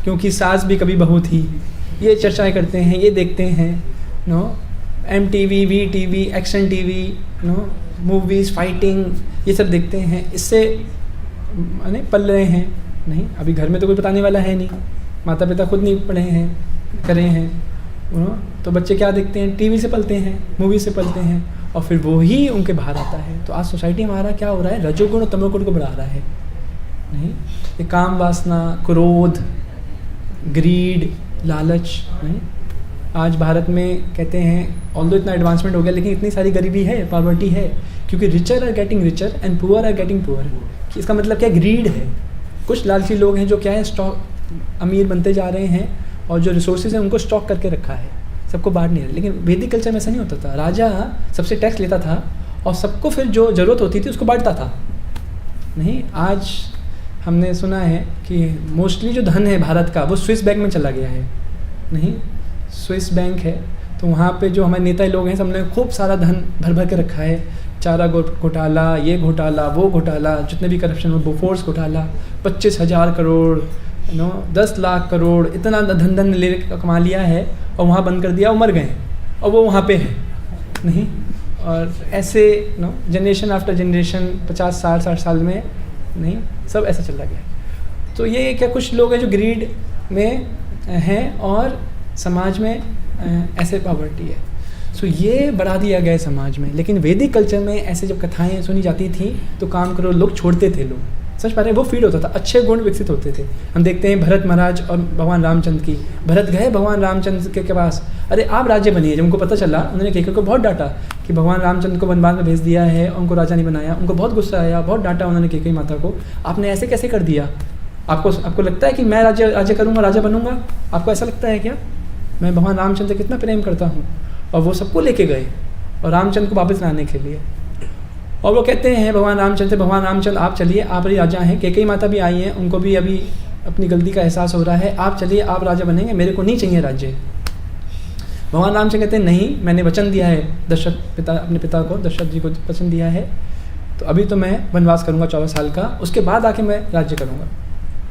क्योंकि सास भी कभी बहू थी, ये चर्चाएं करते हैं, ये देखते हैं, no, MTV, VTV, action TV, no, movies, fighting, ये सब देखते हैं, इससे नहीं पल रहे हैं। नहीं, अभी घर में तो कोई बताने वाला है नहीं, माता पिता खुद नहीं पढ़े हैं, करे हैं, तो बच्चे क्या देखते हैं, टीवी से पलते हैं, मूवी से पलते हैं, और फिर वो ही उनके बाहर आता है। तो आज सोसाइटी हमारा क्या हो रहा है, रजोगुण और तमोगुण को बढ़ा रहा है। नहीं, ये काम वासना, क्रोध, ग्रीड, लालच। नहीं, आज भारत में कहते हैं ऑल्दो इतना एडवांसमेंट हो गया, लेकिन इतनी सारी गरीबी है, पॉवर्टी है, क्योंकि richer are getting richer and poor are getting poor. इसका मतलब क्या, ग्रीड है। कुछ लालची लोग हैं जो क्या है, स्टॉक अमीर बनते जा रहे हैं, और जो रिसोर्सेज हैं उनको स्टॉक करके रखा है, सबको बांट नहीं रहे। लेकिन वैदिक कल्चर में ऐसा नहीं होता था। राजा सबसे टैक्स लेता था और सबको फिर जो ज़रूरत होती थी उसको बांटता था। नहीं, आज हमने सुना है कि मोस्टली जो धन है भारत का वो स्विस बैंक में चला गया है। नहीं, स्विस बैंक है, तो वहाँ पे जो हमारे नेता लोग हैं सबने खूब सारा धन भर भर के रखा है। चारा घोटाला, ये घोटाला, वो घोटाला, जितने भी करप्शन हो, बोफोर्स घोटाला, 25,000 करोड़, 10 लाख करोड़, इतना धन ले कमा लिया है, और वहाँ बंद कर दिया, वो मर गए और वो वहाँ पे है। नहीं, और ऐसे जनरेशन आफ्टर जनरेशन 50-60 साल में, नहीं, सब ऐसा चला गया। तो ये क्या कुछ लोग हैं जो ग्रीड में हैं और समाज में ऐसे पॉवर्टी है। सो ये बढ़ा दिया गया है समाज में। लेकिन वैदिक कल्चर में ऐसे जब कथाएं सुनी जाती थी तो काम करो लोग छोड़ते थे, लोग सच पा रहे हैं, वो फीड होता था, अच्छे गुण विकसित होते थे। हम देखते हैं भरत महाराज और भगवान रामचंद्र की। भरत गए भगवान रामचंद्र के पास, अरे आप राज्य बनिए। जब उनको पता चला, उन्होंने केकई को बहुत डांटा कि भगवान रामचंद्र को वनवास में भेज दिया है, उनको राजा नहीं बनाया। उनको बहुत गुस्सा आया, बहुत डांटा उन्होंने केकई माता को, आपने ऐसे कैसे कर दिया। आपको लगता है कि मैं राज्य करूँगा, राजा बनूंगा? आपको ऐसा लगता है क्या? मैं भगवान रामचंद्र कितना प्रेम करता हूँ। और वो सबको लेके गए और रामचंद्र को वापस लाने के लिए, और वो कहते हैं भगवान रामचंद्र आप चलिए, आप ही राजा हैं। केकई माता भी आई हैं, उनको भी अभी अपनी गलती का एहसास हो रहा है, आप चलिए, आप राजा बनेंगे, मेरे को नहीं चाहिए राज्य। भगवान रामचंद्र कहते हैं नहीं, मैंने वचन दिया है अपने पिता को, दशरथ जी को वचन दिया है, तो अभी तो मैं वनवास करूँगा 14 साल का, उसके बाद आके मैं राज्य करूँगा।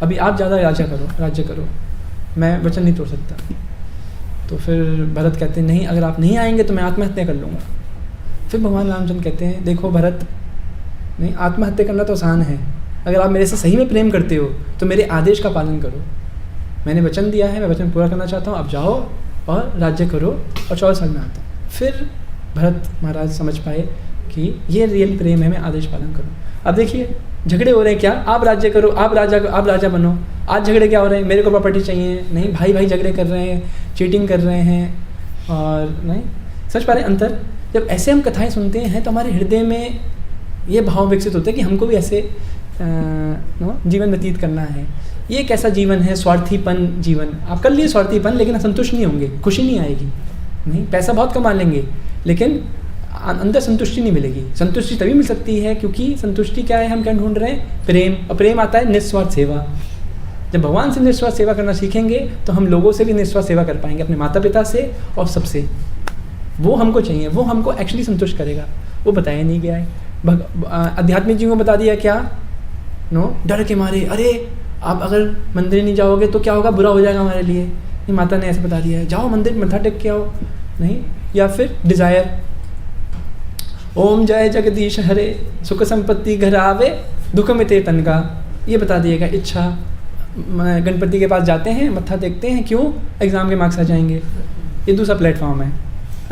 अभी आप ज़्यादा राज्य करो, मैं वचन नहीं तोड़ सकता। तो फिर भरत कहते हैं नहीं, अगर आप नहीं आएंगे तो मैं आत्महत्या कर लूँगा। फिर भगवान रामचंद्र कहते हैं देखो भरत, नहीं, आत्महत्या करना तो आसान है, अगर आप मेरे से सही में प्रेम करते हो तो मेरे आदेश का पालन करो। मैंने वचन दिया है, मैं वचन पूरा करना चाहता हूँ, आप जाओ और राज्य करो और 14 साल में आता हूँ। फिर भरत महाराज समझ पाए कि ये रियल प्रेम है, मैं आदेश पालन करूँ। अब देखिए झगड़े हो रहे हैं क्या, आप राज्य करो, आप राजा बनो। आज झगड़े क्या हो रहे हैं, मेरे को प्रॉपर्टी चाहिए, नहीं, भाई झगड़े कर रहे हैं, चीटिंग कर रहे हैं, और नहीं, सच पा रहे हैं अंतर। जब ऐसे हम कथाएं सुनते हैं तो हमारे हृदय में ये भाव विकसित होते हैं कि हमको भी ऐसे जीवन व्यतीत करना है। ये कैसा जीवन है, स्वार्थीपन जीवन। आप कर लिए स्वार्थीपन, लेकिन संतुष्ट नहीं होंगे, खुशी नहीं आएगी। नहीं, पैसा बहुत कमा लेंगे लेकिन अंदर संतुष्टि नहीं मिलेगी। संतुष्टि तभी मिल सकती है क्योंकि संतुष्टि क्या है, हम क्या ढूंढ रहे हैं, प्रेम। और प्रेम आता है निस्वार्थ सेवा। जब भगवान से निस्वार्थ सेवा करना सीखेंगे तो हम लोगों से भी निस्वार्थ सेवा कर पाएंगे, अपने माता पिता से और सबसे। वो हमको चाहिए, वो हमको एक्चुअली संतुष्ट करेगा। वो बताया नहीं गया है। आध्यात्मिक जी को बता दिया क्या, डर के मारे, अरे आप अगर मंदिर नहीं जाओगे तो क्या होगा, बुरा हो जाएगा हमारे लिए। नहीं, माता ने ऐसे बता दिया है, जाओ मंदिर मत्था टेक के आओ। नहीं, या फिर डिज़ायर, ओम जय जगदीश हरे, सुख संपत्ति घर आवे, दुख मिटे तन का, ये बता दिएगा। इच्छा, गणपति के पास जाते हैं, मत्था टेकते हैं, क्यों? एग्ज़ाम के मार्क्स आ जाएंगे। ये दूसरा प्लेटफॉर्म है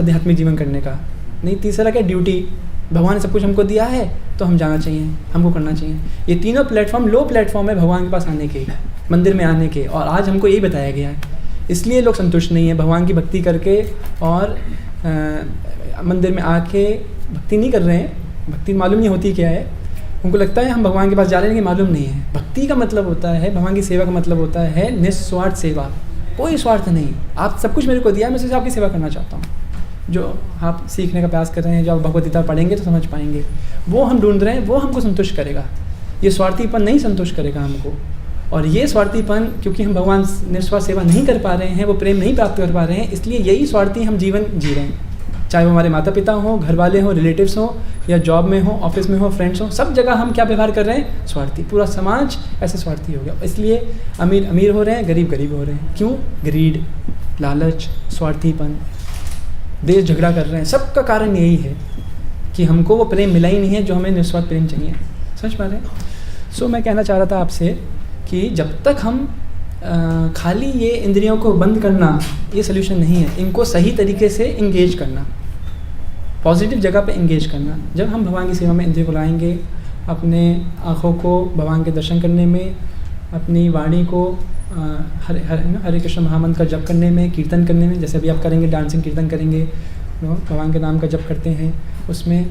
आध्यात्मिक जीवन करने का। नहीं, तीसरा क्या? ड्यूटी। भगवान ने सब कुछ हमको दिया है तो हम जाना चाहिए, हमको करना चाहिए। ये तीनों प्लेटफॉर्म लो प्लेटफॉर्म है भगवान के पास आने के, मंदिर में आने के, और आज हमको यही बताया गया है। इसलिए लोग संतुष्ट नहीं है भगवान की भक्ति करके, और मंदिर में आके भक्ति नहीं कर रहे हैं। भक्ति मालूम नहीं होती क्या है, उनको लगता है हम भगवान के पास जा रहे हैं, लेकिन मालूम नहीं है। भक्ति का मतलब होता है, भगवान की सेवा का मतलब होता है निस्वार्थ सेवा, कोई स्वार्थ नहीं। आप सब कुछ मेरे को दिया, मैं सिर्फ आपकी सेवा करना चाहता हूँ। जो आप सीखने का प्रयास कर रहे हैं, जो आप भगवद गीता पढ़ेंगे तो समझ पाएंगे, वो हम ढूंढ रहे हैं, वो हमको संतुष्ट करेगा। ये स्वार्थीपन नहीं संतुष्ट करेगा हमको। और ये स्वार्थीपन, क्योंकि हम भगवान निस्वार्थ सेवा नहीं कर पा रहे हैं, वो प्रेम नहीं प्राप्त कर पा रहे हैं, इसलिए यही स्वार्थी हम जीवन जी रहे हैं। चाहे वो हमारे माता पिता हों, घर वाले हों, रिलेटिव्स हों, या जॉब में हों, ऑफिस में हों, फ्रेंड्स हों, सब जगह हम क्या व्यवहार कर रहे हैं? स्वार्थी। पूरा समाज ऐसे स्वार्थी हो गया। इसलिए अमीर अमीर हो रहे हैं, गरीब गरीब हो रहे हैं। क्यों? ग्रीड, लालच, स्वार्थीपन, देश झगड़ा कर रहे हैं। सबका कारण यही है कि हमको वो प्रेम मिला ही नहीं है जो हमें निस्वार्थ प्रेम चाहिए। समझ पा रहे हैं? सो मैं कहना चाह रहा था आपसे कि जब तक हम खाली ये इंद्रियों को बंद करना, ये सोल्यूशन नहीं है। इनको सही तरीके से इंगेज करना, पॉजिटिव जगह पे इंगेज करना। जब हम भगवान की सेवा में इंद्रियों को लाएंगे, अपने आँखों को भगवान के दर्शन करने में, अपनी वाणी को हरे कृष्ण महामंत्र का जप करने में, कीर्तन करने में, जैसे अभी आप करेंगे, डांसिंग कीर्तन करेंगे, भगवान के नाम का जप करते हैं उसमें,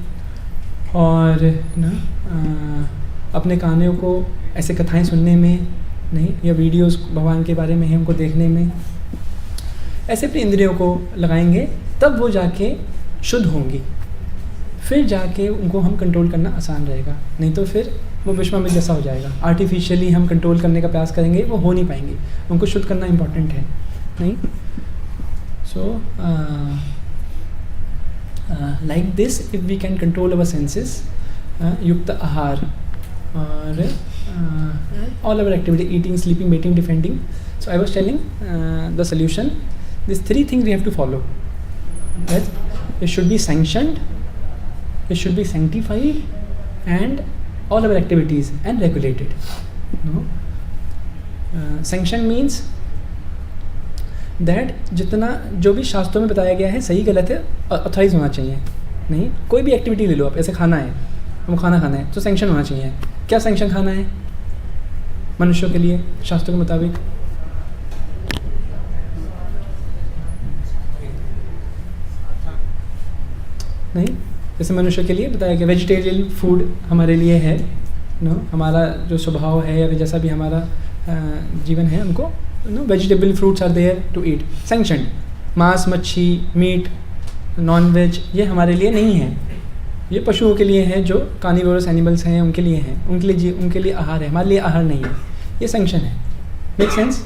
और अपने कानों को ऐसे कथाएं सुनने में, नहीं, या वीडियोस भगवान के बारे में है उनको देखने में, ऐसे अपनी इंद्रियों को लगाएंगे, तब वो जाके शुद्ध होंगी। फिर जाके उनको हम कंट्रोल करना आसान रहेगा। नहीं तो फिर वो विश्वामित्र जैसा हो जाएगा। आर्टिफिशियली हम कंट्रोल करने का प्रयास करेंगे, वो हो नहीं पाएंगे। उनको शुद्ध करना इम्पॉर्टेंट है। नहीं, so like this if we can control our senses, युक्त आहार, और all our activity, eating, sleeping, mating, defending. So I was telling the solution. These 3 things we have to follow. Right? It should be sanctioned, it should be sanctified, and all our activities and regulated. No? Sanction means that जितना जो भी शास्त्रों में बताया गया है सही गलत है, ऑथराइज होना चाहिए। नहीं, कोई भी एक्टिविटी ले लो आप, ऐसे खाना है, हमको खाना खाना है तो सैंक्शन होना चाहिए। क्या सैंक्शन खाना है मनुष्यों के लिए शास्त्रों के मुताबिक? नहीं, जैसे मनुष्य के लिए बताया गया वेजिटेरियन फूड हमारे लिए है, नो, हमारा जो स्वभाव है या जैसा भी हमारा जीवन है, उनको vegetable fruits are there to eat. Sanction, मांस, मच्छी, मीट, नॉन वेज ये हमारे लिए नहीं है। ये पशुओं के लिए है, जो कार्निवोरस एनिमल्स हैं उनके लिए हैं, उनके लिए आहार है, हमारे लिए आहार नहीं है। ये सैंक्शन है। Make sense?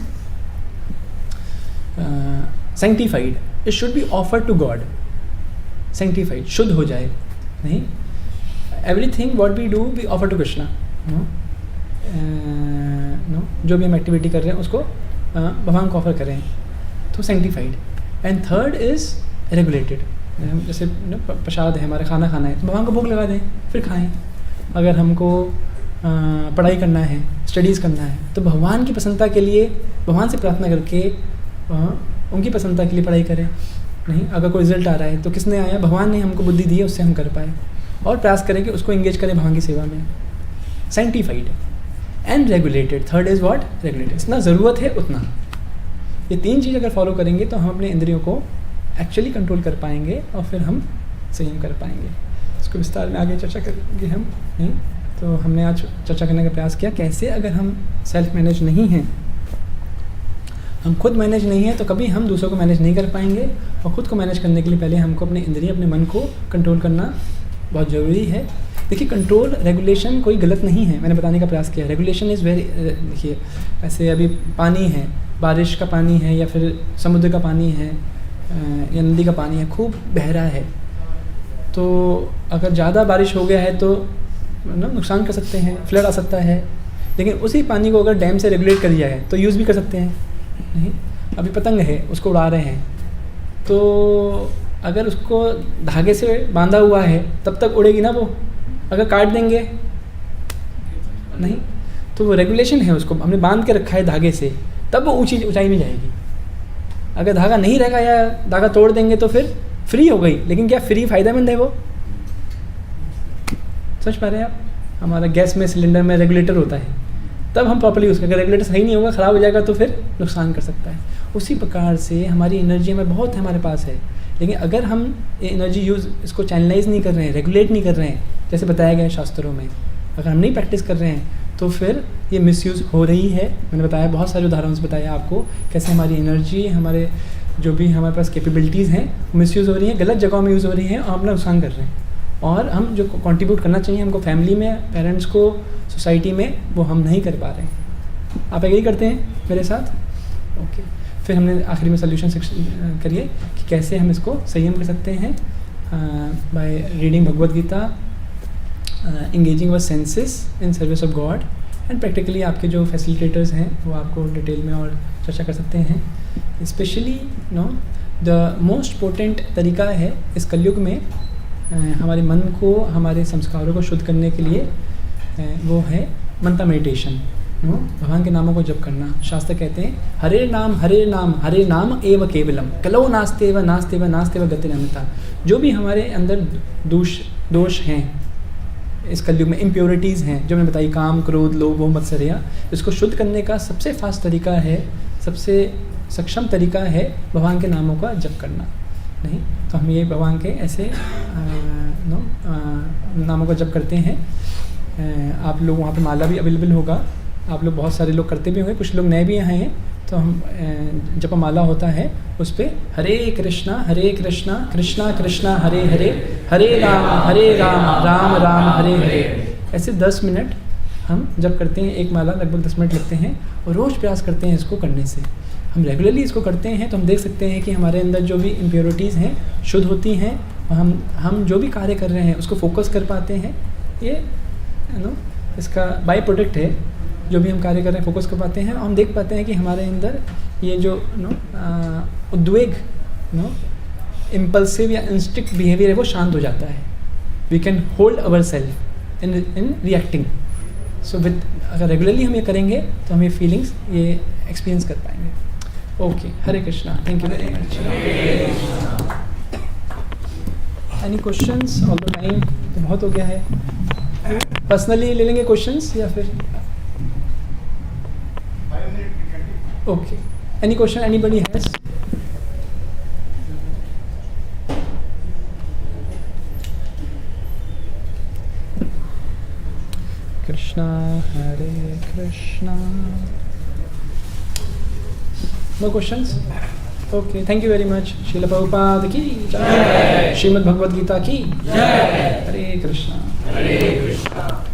Sanctified, it should be offered to God. Sanctified, शुद्ध हो जाए। नहीं, everything what we do we offer to Krishna. No, जो भी हम एक्टिविटी कर रहे हैं उसको भगवान को ऑफर करें, तो sanctified. And third is regulated. जैसे प्रसाद है, हमारा खाना खाना है तो भगवान को भोग लगा दें, फिर खाएं। अगर हमको पढ़ाई करना है, स्टडीज़ करना है, तो भगवान की प्रसन्नता के लिए भगवान से प्रार्थना करके उनकी प्रसन्नता के लिए पढ़ाई करें। नहीं, अगर कोई रिजल्ट आ रहा है तो किसने आया? भगवान ने हमको बुद्धि दी है, उससे हम कर पाए, और प्रयास करें कि उसको इंगेज करें भगवान की सेवा में। Sanctified and regulated. Third is what? Regulated. जितना ज़रूरत है उतना। ये 3 चीज़ अगर फॉलो करेंगे तो हम अपने इंद्रियों को एक्चुअली कंट्रोल कर पाएंगे, और फिर हम संयम कर पाएंगे। इसको विस्तार में आगे चर्चा करेंगे हम। नहीं, तो हमने आज चर्चा करने का प्रयास किया कैसे अगर हम सेल्फ मैनेज नहीं हैं, हम खुद मैनेज नहीं हैं, तो कभी हम दूसरों को मैनेज नहीं कर पाएंगे। और ख़ुद को मैनेज करने के लिए पहले हमको अपने इंद्रिय, अपने मन को कंट्रोल करना बहुत ज़रूरी है। देखिए, कंट्रोल, रेगुलेशन कोई गलत नहीं है, मैंने बताने का प्रयास किया। रेगुलेशन इज़ वेरी, देखिए ऐसे अभी पानी है, बारिश का पानी है, या फिर समुद्र का पानी है, या नदी का पानी है, खूब बहरा है, तो अगर ज़्यादा बारिश हो गया है तो नुकसान कर सकते हैं, फ्लड आ सकता है। लेकिन उसी पानी को अगर डैम से रेगुलेट कर दिया है तो यूज़ भी कर सकते हैं। नहीं, अभी पतंग है, उसको उड़ा रहे हैं, तो अगर उसको धागे से बांधा हुआ है तब तक उड़ेगी ना वो, अगर काट देंगे नहीं, तो वो रेगुलेशन है, उसको हमने बांध के रखा है धागे से, तब वो ऊंचाई में जाएगी। अगर धागा नहीं रहेगा या धागा तोड़ देंगे तो फिर फ्री हो गई, लेकिन क्या फ्री फ़ायदेमंद है वो? समझ पा रहे हैं आप? हमारा गैस में सिलेंडर में रेगुलेटर होता है, तब हम प्रॉपर्ली यूज़ करें। अगर रेगुलेटर सही नहीं होगा, ख़राब हो जाएगा तो फिर नुकसान कर सकता है। उसी प्रकार से हमारी एनर्जी में बहुत हमारे पास है, लेकिन अगर हम एनर्जी यूज़ इसको चैनलाइज नहीं कर रहे हैं, रेगुलेट नहीं कर रहे हैं, जैसे बताया गया है शास्त्रों में, अगर हम नहीं प्रैक्टिस कर रहे हैं तो फिर ये मिसयूज़ हो रही है। मैंने बताया, बहुत सारे उदाहरणों से बताया आपको कैसे हमारी एनर्जी, हमारे जो भी हमारे पास कैपेबिलिटीज़ हैं मिसयूज़ हो रही हैं, गलत जगहों में यूज़ हो रही हैं और हम अपना नुकसान कर रहे हैं। और हम जो कंट्रीब्यूट करना चाहिए हमको फैमिली में, पेरेंट्स को, सोसाइटी में, वो हम नहीं कर पा रहे हैं। आप एग्री करते हैं मेरे साथ? ओके। फिर हमने आखिरी में सोल्यूशन करिए कि कैसे हम इसको संयम कर सकते हैं by reading Bhagavad Gita, engaging our senses in service of God, and practically आपके जो फैसिलिटेटर्स हैं वो आपको डिटेल में और चर्चा कर सकते हैं। स्पेशली द मोस्ट पोटेंट तरीका है इस कलयुग में हमारे मन को, हमारे संस्कारों को शुद्ध करने के लिए, वो है मंत्र मेडिटेशन, भगवान के नामों को जप करना। शास्त्र कहते हैं हरे नाम हरे नाम हरे नाम एव केवलम कलो नास्तेव नास्तेव नास्तेव गतिरन्यथा। जो भी हमारे अंदर दोष हैं इस कलयुग में, इम्प्योरिटीज़ हैं जो मैंने बताई, काम, क्रोध, लोभ, मोह, मत्सर्या, इसको शुद्ध करने का सबसे फास्ट तरीका है, सबसे सक्षम तरीका है भगवान के नामों का जप करना। नहीं तो हम ये भगवान के ऐसे नामों का जप करते हैं। आप लोग वहाँ पे माला भी अवेलेबल होगा, आप लोग बहुत सारे लोग करते भी होंगे, कुछ लोग नए भी यहाँ हैं, तो हम जप माला होता है उस पर हरे कृष्णा कृष्णा कृष्णा हरे हरे, हरे राम राम राम हरे हरे, ऐसे 10 मिनट हम जप करते हैं। एक माला लगभग 10 मिनट लगते हैं और रोज़ प्रयास करते हैं इसको करने से। हम रेगुलरली इसको करते हैं तो हम देख सकते हैं कि हमारे अंदर जो भी इम्प्योरिटीज़ हैं शुद्ध होती हैं, और हम जो भी कार्य कर रहे हैं उसको फोकस कर पाते हैं। ये इसका बाई प्रोडक्ट है, जो भी हम कार्य कर रहे हैं फोकस कर पाते हैं, और हम देख पाते हैं कि हमारे अंदर ये जो उद्वेग, इम्पल्सिव या इंस्टिंक्ट बिहेवियर है वो शांत हो जाता है। We can hold our self in reacting. So with अगर रेगुलरली हम ये करेंगे तो हम ये फीलिंग्स ये एक्सपीरियंस कर पाएंगे। Okay, Hare Krishna, thank you very much. Any questions? All the time तो बहुत हो गया है। पर्सनली ले लेंगे क्वेश्चंस या फिर? Okay, any question anybody has? Krishna Hare Krishna. No questions? Okay, thank you very much. Srila Prabhupada की जय, श्रीमद् भगवद गीता की जय। हरे कृष्णा।